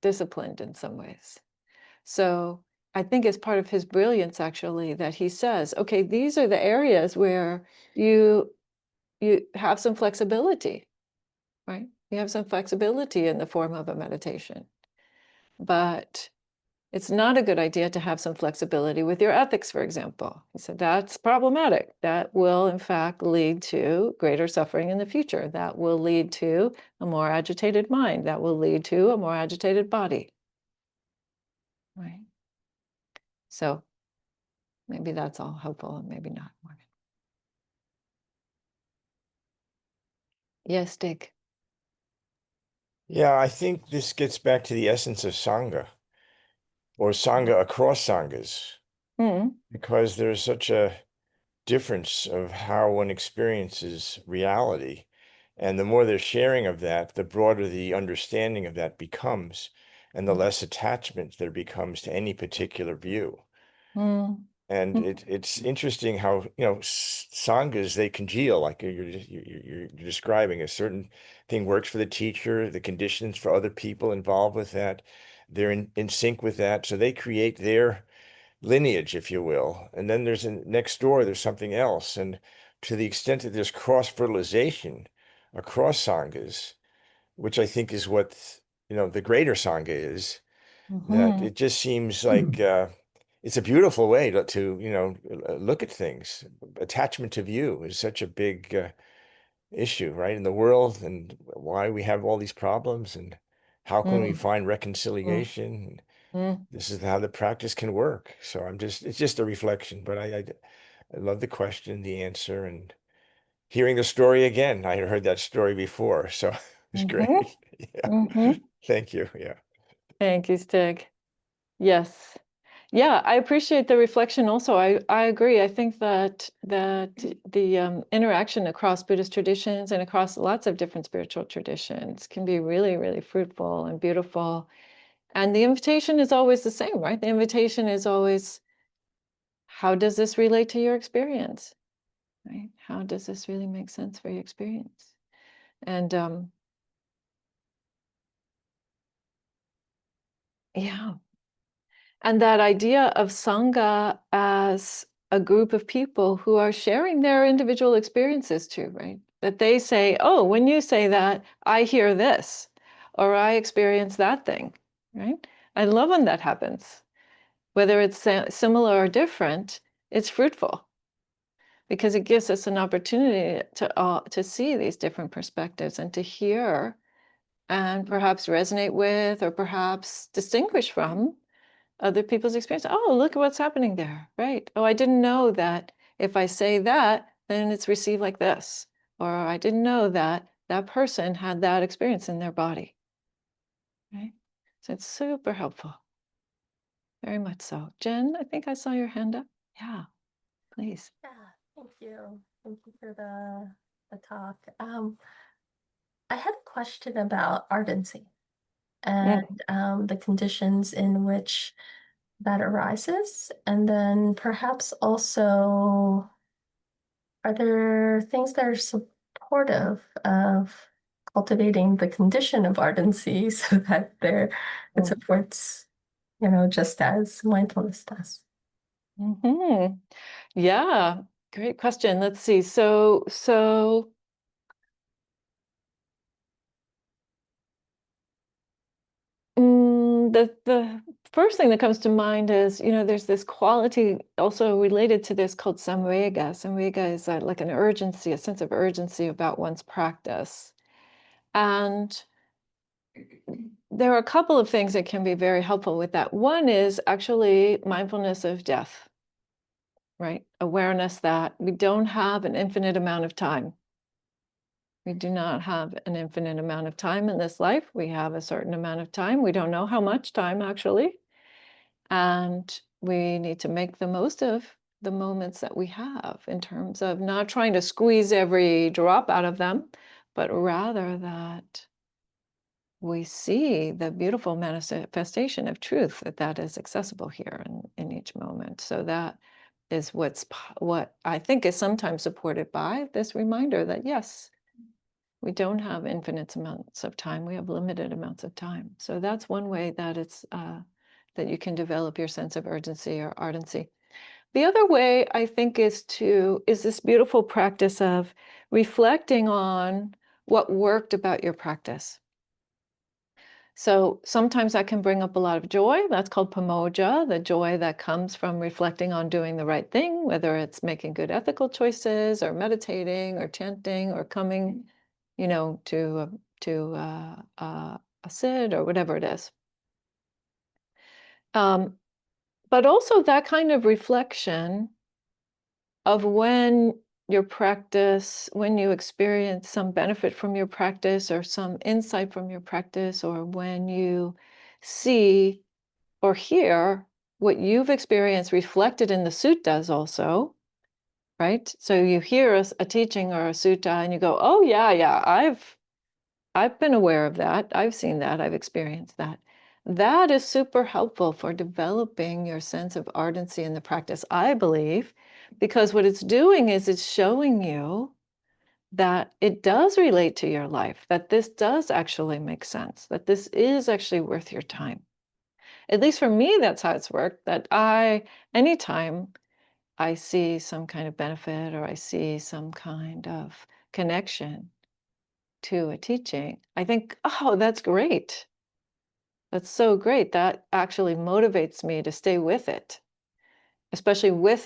disciplined in some ways. So I think it's part of his brilliance, actually, that he says, okay, these are the areas where you have some flexibility, right? You have some flexibility in the form of a meditation, but it's not a good idea to have some flexibility with your ethics, for example. He said that's problematic. That will, in fact, lead to greater suffering in the future. That will lead to a more agitated mind. That will lead to a more agitated body. Right? So maybe that's all helpful and maybe not. Morgan. Yes, Dick. Yeah, I think this gets back to the essence of Sangha, or Sangha across Sanghas, Mm. because there's such a difference of how one experiences reality. And the more there's sharing of that, the broader the understanding of that becomes, and the less attachment there becomes to any particular view. Mm. And it's interesting how, sanghas, they congeal, like you're describing. A certain thing works for the teacher, the conditions for other people involved with that, they're in sync with that. So they create their lineage, if you will. And then next door, there's something else. And to the extent that there's cross-fertilization across sanghas, which I think is what, the greater sangha is, that it just seems like it's a beautiful way to look at things. Attachment to view is such a big issue, right, in the world, and why we have all these problems, and how can we Mm, find mm, reconciliation? mm. This is how the practice can work. So it's just a reflection, but I love the question, the answer, and hearing the story again. I had heard that story before, so it's Mhm, great. Yeah. mhm. Thank you. Yeah. Thank you, Stig. Yes. Yeah, I appreciate the reflection also. I agree. I think that the interaction across Buddhist traditions and across lots of different spiritual traditions can be really, really fruitful and beautiful. And the invitation is always the same, right? The invitation is always, how does this relate to your experience? Right? How does this really make sense for your experience? And yeah. And that idea of Sangha as a group of people who are sharing their individual experiences too, right? That they say, oh, when you say that, I hear this, or I experience that thing, right? I love when that happens. Whether it's similar or different, it's fruitful because it gives us an opportunity to see these different perspectives and to hear and perhaps resonate with or perhaps distinguish from other people's experience. Oh, look at what's happening there, right? Oh, I didn't know that if I say that, then it's received like this. Or I didn't know that that person had that experience in their body, right? So it's super helpful. Very much so. Jen, I think I saw your hand up. Yeah, please. Yeah, thank you. Thank you for the talk. I had a question about ardency and the conditions in which that arises, and then perhaps also, are there things that are supportive of cultivating the condition of ardency so that it Mm. supports, just as mindfulness does? Mm-hmm. Yeah, great question. Let's see. So the first thing that comes to mind is, there's this quality also related to this called samvega. Samvega is like an urgency, a sense of urgency about one's practice. And there are a couple of things that can be very helpful with that. One is actually mindfulness of death, right? Awareness that we don't have an infinite amount of time. We do not have an infinite amount of time in this life. We have a certain amount of time. We don't know how much time actually. And we need to make the most of the moments that we have in terms of not trying to squeeze every drop out of them, but rather that we see the beautiful manifestation of truth that is accessible here in each moment. So that is what I think is sometimes supported by this reminder that yes, we don't have infinite amounts of time. We have limited amounts of time. So that's one way that it's that you can develop your sense of urgency or ardency. The other way I think is this beautiful practice of reflecting on what worked about your practice. So sometimes that can bring up a lot of joy. That's called pamoja, the joy that comes from reflecting on doing the right thing, whether it's making good ethical choices or meditating or chanting or coming, to a sit or whatever it is. But also that kind of reflection of when you experience some benefit from your practice or some insight from your practice, or when you see or hear what you've experienced reflected in the suttas also, right? So you hear a teaching or a sutta and you go, oh yeah, I've been aware of that. I've seen that. I've experienced that. That is super helpful for developing your sense of ardency in the practice, I believe, because what it's doing is it's showing you that it does relate to your life, that this does actually make sense, that this is actually worth your time. At least for me, that's how it's worked, that anytime I see some kind of benefit or I see some kind of connection to a teaching, I think, oh, that's great. That's so great. That actually motivates me to stay with it, especially with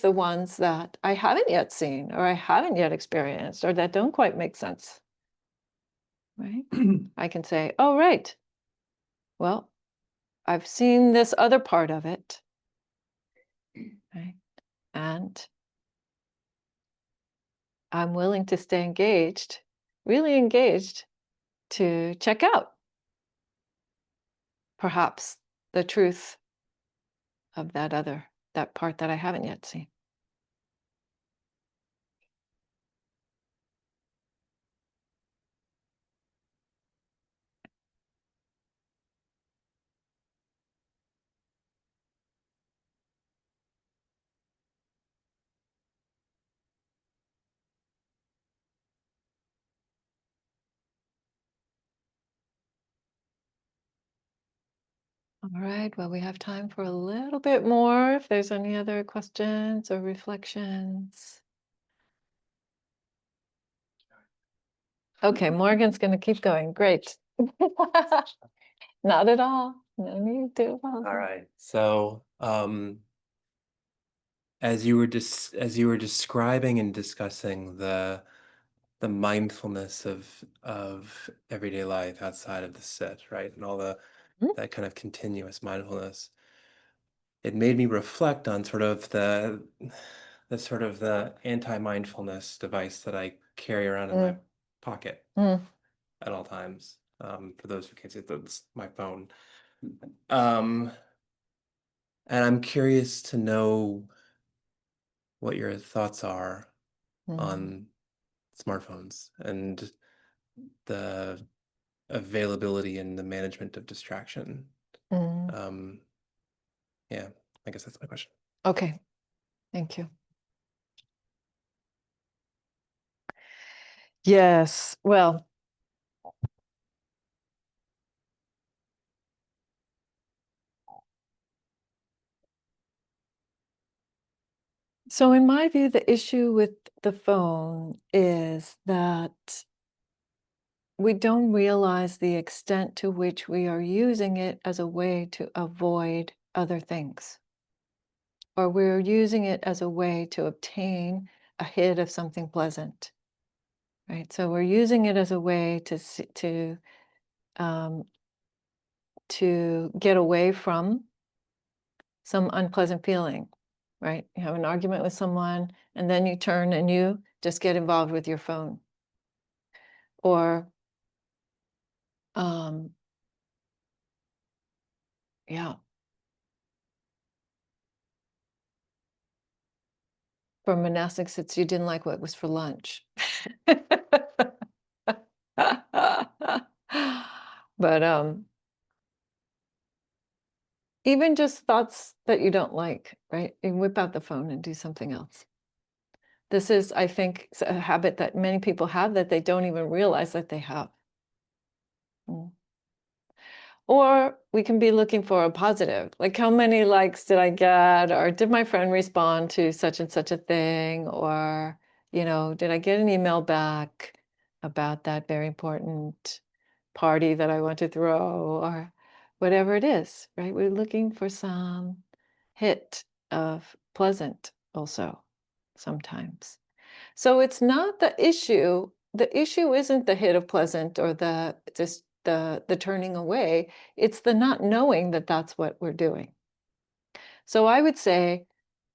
the ones that I haven't yet seen or I haven't yet experienced or that don't quite make sense. Right? I can say, oh, right, well, I've seen this other part of it, right? And I'm willing to stay engaged, really engaged, to check out perhaps the truth of that part that I haven't yet seen. All right, well, we have time for a little bit more if there's any other questions or reflections. Okay, Morgan's going to keep going. Great. Not at all. No need to apologize. All right. So, as you were describing and discussing the mindfulness of everyday life outside of the sit, right, and all that kind of continuous mindfulness, it made me reflect on sort of the anti-mindfulness device that I carry around in my pocket at all times. For those who can't see it, that's my phone. And I'm curious to know what your thoughts are on smartphones and the availability and the management of distraction. Yeah, I guess that's my question. Okay, thank you. Yes, well, so in my view, the issue with the phone is that we don't realize the extent to which we are using it as a way to avoid other things, or we're using it as a way to obtain a hit of something pleasant, right? So we're using it as a way to get away from some unpleasant feeling, right? You have an argument with someone, and then you turn and you just get involved with your phone, or yeah. For monastic sits, you didn't like what was for lunch. But even just thoughts that you don't like, right? You whip out the phone and do something else. This is, I think, a habit that many people have that they don't even realize that they have. Or we can be looking for a positive, like how many likes did I get, or did my friend respond to such and such a thing, or, did I get an email back about that very important party that I want to throw, or whatever it is, right? We're looking for some hit of pleasant also sometimes. So it's not the issue. The issue isn't the hit of pleasant or the turning away. It's the not knowing that that's what we're doing. So I would say,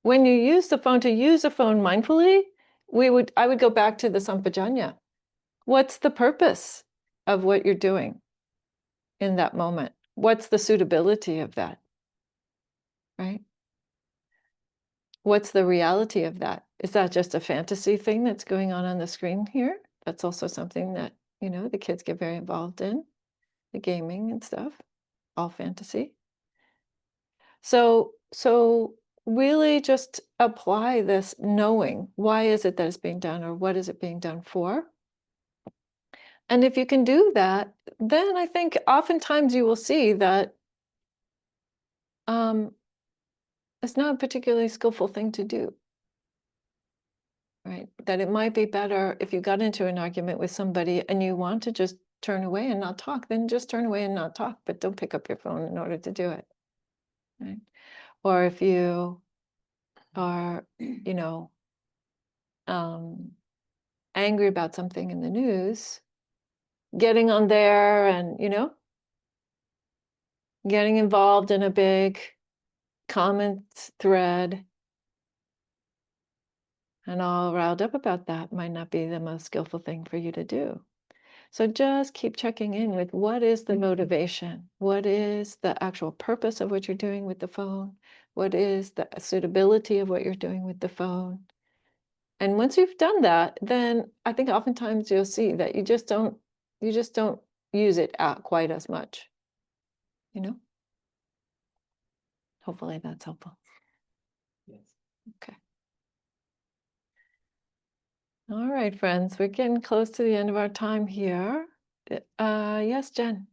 when you use the phone, to use a phone mindfully, I would go back to the Sampajanya. What's the purpose of what you're doing in that moment? What's the suitability of that? Right? What's the reality of that? Is that just a fantasy thing that's going on the screen here? That's also something that, the kids get very involved in, the gaming and stuff, all fantasy. So really just apply this knowing, why is it that it's being done, or what is it being done for? And if you can do that, then I think oftentimes you will see that it's not a particularly skillful thing to do. Right? That it might be better if you got into an argument with somebody and you want to just turn away and not talk, then just turn away and not talk, but don't pick up your phone in order to do it. Right? Or if you are, angry about something in the news, getting on there and, getting involved in a big common thread and all riled up about that might not be the most skillful thing for you to do. So just keep checking in with what is the motivation? What is the actual purpose of what you're doing with the phone? What is the suitability of what you're doing with the phone? And once you've done that, then I think oftentimes you'll see that you just don't use it quite as much. Hopefully that's helpful. Yes. Okay. All right, friends, we're getting close to the end of our time here. Yes, Jen.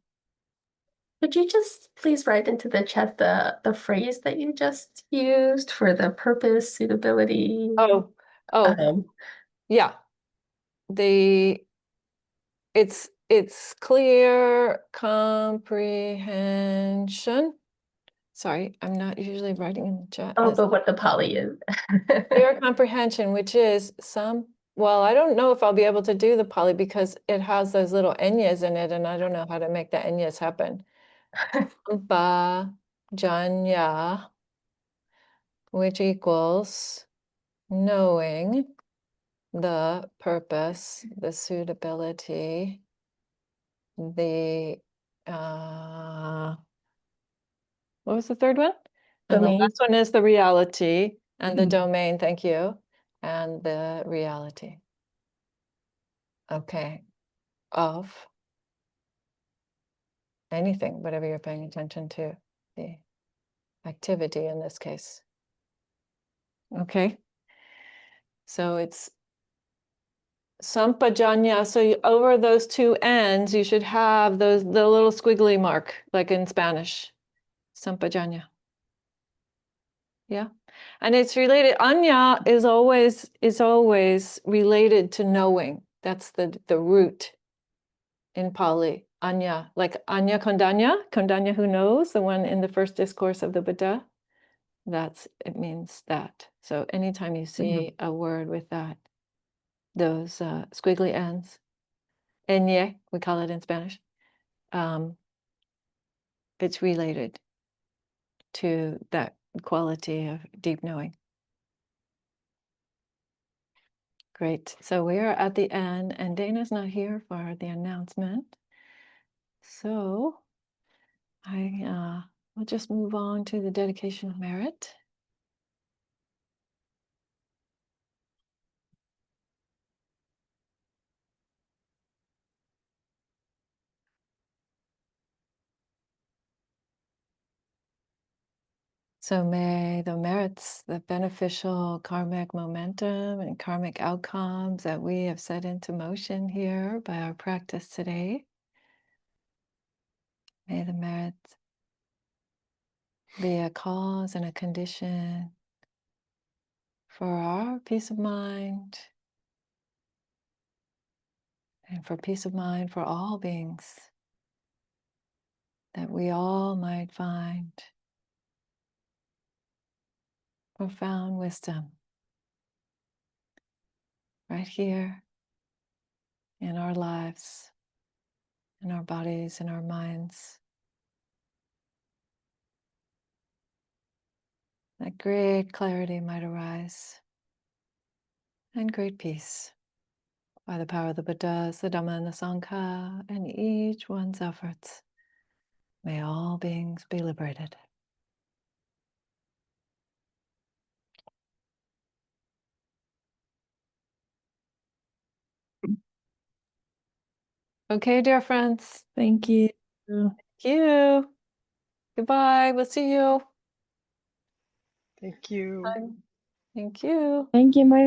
Could you just please write into the chat the phrase that you just used for the purpose, suitability? Oh, yeah. It's clear comprehension. Sorry, I'm not usually writing in the chat. but what the Pali is. Clear comprehension, which is well, I don't know if I'll be able to do the Pali because it has those little enyas in it, and I don't know how to make the enyas happen. Janya, which equals knowing the purpose, the suitability, the what was the third one? And the Domain. last one is the reality and the domain, thank you, and the reality. Okay, of anything, whatever you're paying attention to, the activity in this case. Okay, so it's sampajanya. So over those two ends, you should have the little squiggly mark, like in Spanish. Sampajanya. Yeah, and it's related. Anya is always related to knowing. That's the root in Pali. Anya, like Anya Kondanya who knows, the one in the first discourse of the Buddha. It means that. So anytime you see a word with those squiggly ends, enye, we call it in Spanish, it's related to that quality of deep knowing. Great. So we are at the end, and Dana's not here for the announcement. So we'll just move on to the dedication of merit. So may the merits, the beneficial karmic momentum and karmic outcomes that we have set into motion here by our practice today, may the merits be a cause and a condition for our peace of mind and for peace of mind for all beings, that we all might find profound wisdom right here in our lives, in our bodies, in our minds. That great clarity might arise and great peace by the power of the Buddhas, the Dhamma, and the Sangha, and each one's efforts. May all beings be liberated. Okay, dear friends. Thank you. Thank you. Goodbye. We'll see you. Thank you. Thank you. Thank you, my